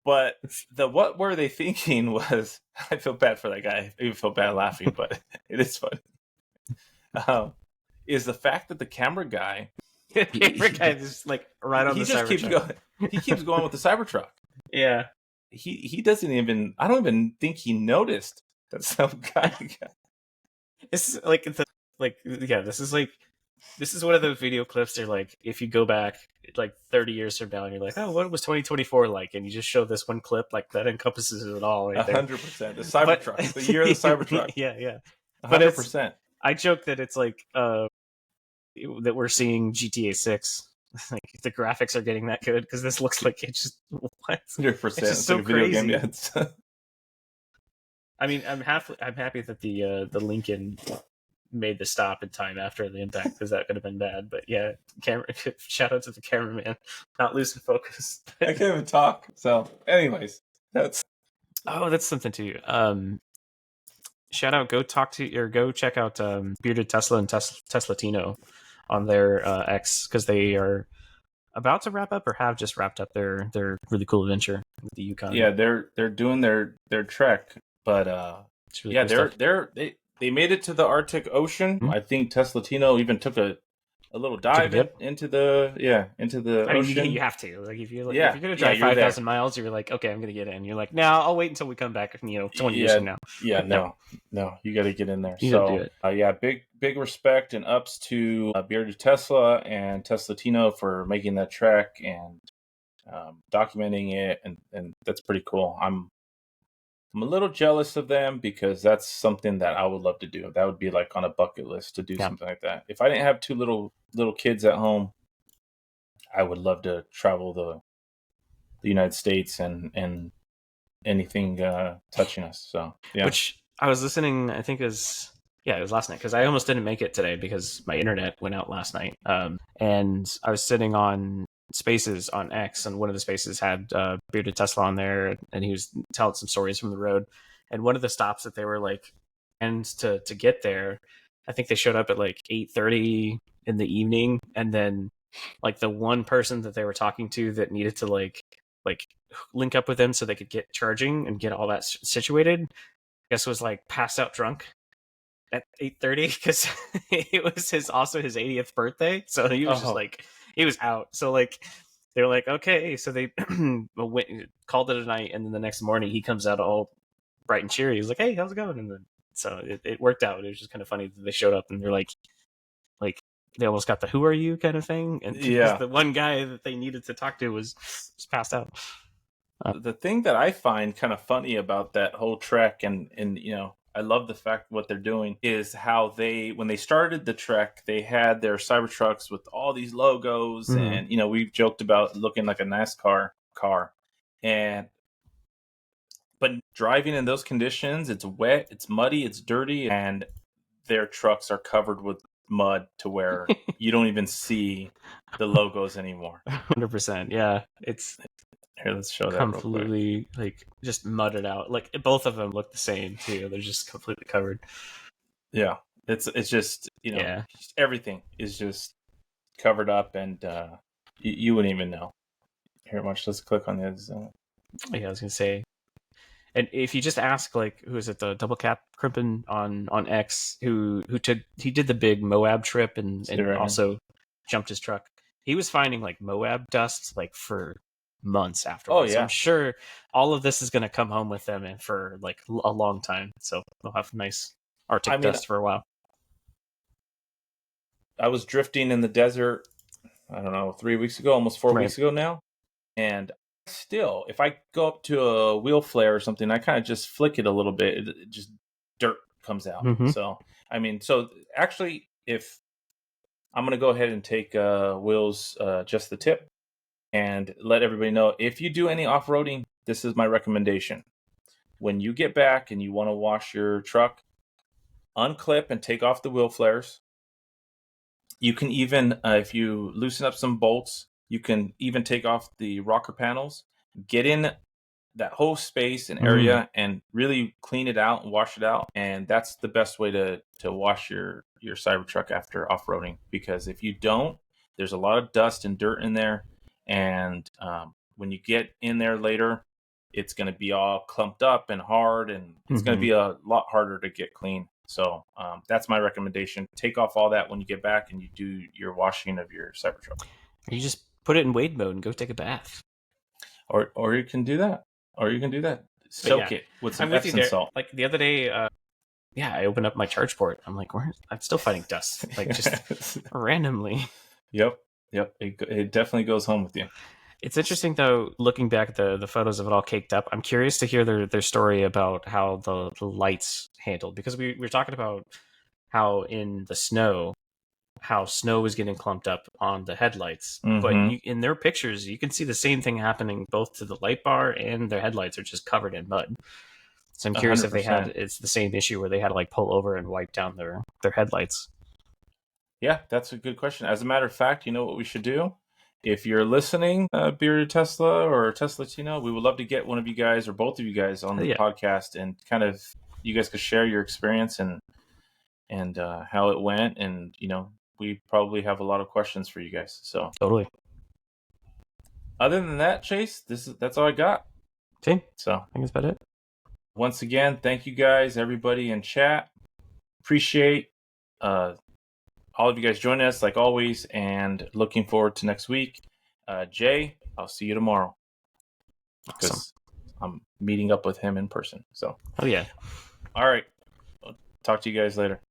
But what were they thinking was, I feel bad for that guy. I even feel bad laughing, but it is funny. Is the fact that the camera guy, is like right on the Cybertruck. Keeps going. He keeps going with the Cybertruck. Yeah. He doesn't even. I don't even think he noticed that some guy. This is this is one of those video clips. They're like, if you go back like 30 years from now, and you're like, oh, what was 2024 like? And you just show this one clip, like that encompasses it all. 100%. The Cybertruck, the year of the Cybertruck. Yeah. 100%. I joke that it's like that we're seeing GTA 6. Like the graphics are getting that good because this looks like it's just what 100%. It's just so like a video crazy. Game, yeah. I mean, I'm happy that the Lincoln made the stop in time after the impact because that could have been bad. But yeah, shout out to the cameraman not losing focus. I can't even talk. So, anyways, that's something too. Shout out, go check out Bearded Tesla and Teslatino on their X because they are about to wrap up or have just wrapped up their really cool adventure with the Yukon. Yeah, they're doing their trek, but really cool they made it to the Arctic Ocean. Mm-hmm. I think Teslatino even took a little dive into the ocean. Mean, you have to. Like if you're gonna drive 5,000 miles, you're like, okay, I'm gonna get in. You're like, no, I'll wait until we come back. 20 years from now. Yeah, no, you got to get in there. You do it. Big respect and ups to Bearded Tesla and Teslatino for making that trek and documenting it, and that's pretty cool. I'm a little jealous of them because that's something that I would love to do. That would be like on a bucket list to do something like that. If I didn't have two little kids at home, I would love to travel the United States and anything touching us. So yeah. Which I was listening, I think it was last night because I almost didn't make it today because my internet went out last night. And I was sitting on Spaces on X, and one of the Spaces had Bearded Tesla on there, and he was telling some stories from the road. And one of the stops that they were like, and to get there, I think they showed up at like 8:30 in the evening, and then like the one person that they were talking to that needed to like link up with them so they could get charging and get all that situated, I guess was like passed out drunk at 8:30 because it was his 80th birthday, so he was just like. He was out. So like they were like, okay. So they called it a night, and then the next morning he comes out all bright and cheery. He's like, hey, how's it going? And then so it worked out. It was just kind of funny that they showed up and they're like they almost got the "who are you" kind of thing. And the one guy that they needed to talk to was passed out. The thing that I find kind of funny about that whole trek, and I love the fact what they're doing is how when they started the trek, they had their Cybertrucks with all these logos, and we've joked about looking like a NASCAR car, but driving in those conditions, it's wet, it's muddy, it's dirty, and their trucks are covered with mud to where you don't even see the logos anymore. 100%, yeah. It's here. Let's show that completely like just mudded out. Like both of them look the same too. They're just completely covered. Yeah, it's just just everything is just covered up, and you wouldn't even know. Here, watch. Let's click on this. Yeah, I was gonna say. And if you just ask, like, who is it, the Double Cap Crimpin on X, who did the big Moab trip and also jumped his truck. He was finding like Moab dust like for months afterwards. So I'm sure all of this is going to come home with them and for like a long time. So they'll have nice Arctic dust for a while. I was drifting in the desert, I don't know, 3 weeks ago, almost 4 weeks ago now. And still, if I go up to a wheel flare or something, I kind of just flick it a little bit. It just dirt comes out. Mm-hmm. So, so actually, if I'm going to go ahead and take wheels, just the tip, and let everybody know, if you do any off-roading, this is my recommendation. When you get back and you want to wash your truck, unclip and take off the wheel flares. You can even, if you loosen up some bolts, You can even take off the rocker panels, get in that whole space and area and really clean it out and wash it out. And that's the best way to wash your Cybertruck after off-roading, because if you don't, there's a lot of dust and dirt in there. And when you get in there later, it's going to be all clumped up and hard, and it's going to be a lot harder to get clean. So that's my recommendation. Take off all that when you get back and you do your washing of your Cybertruck. Or you just put it in wade mode and go take a bath. Or you can do that. Soak it with some Epsom salt. Like the other day, I opened up my charge port. I'm like, I'm still finding dust, like just randomly. Yep. It definitely goes home with you. It's interesting, though, looking back at the photos of it all caked up. I'm curious to hear their story about how the lights handled, because we were talking about how in the snow, how snow was getting clumped up on the headlights. But in their pictures, you can see the same thing happening both to the light bar, and their headlights are just covered in mud. So I'm curious 100%. If it's the same issue where they had to like pull over and wipe down their headlights. Yeah, that's a good question. As a matter of fact, you know what we should do? If you're listening, Bearded Tesla or Teslatino, we would love to get one of you guys or both of you guys on the podcast, and kind of you guys could share your experience and how it went. And, you know, we probably have a lot of questions for you guys. So totally. Other than that, Chase, that's all I got. Okay. So I think that's about it. Once again, thank you guys, everybody in chat. Appreciate all of you guys joining us like always, and looking forward to next week. Jay, I'll see you tomorrow. Because awesome. I'm meeting up with him in person. So. Oh yeah. All right. I'll talk to you guys later.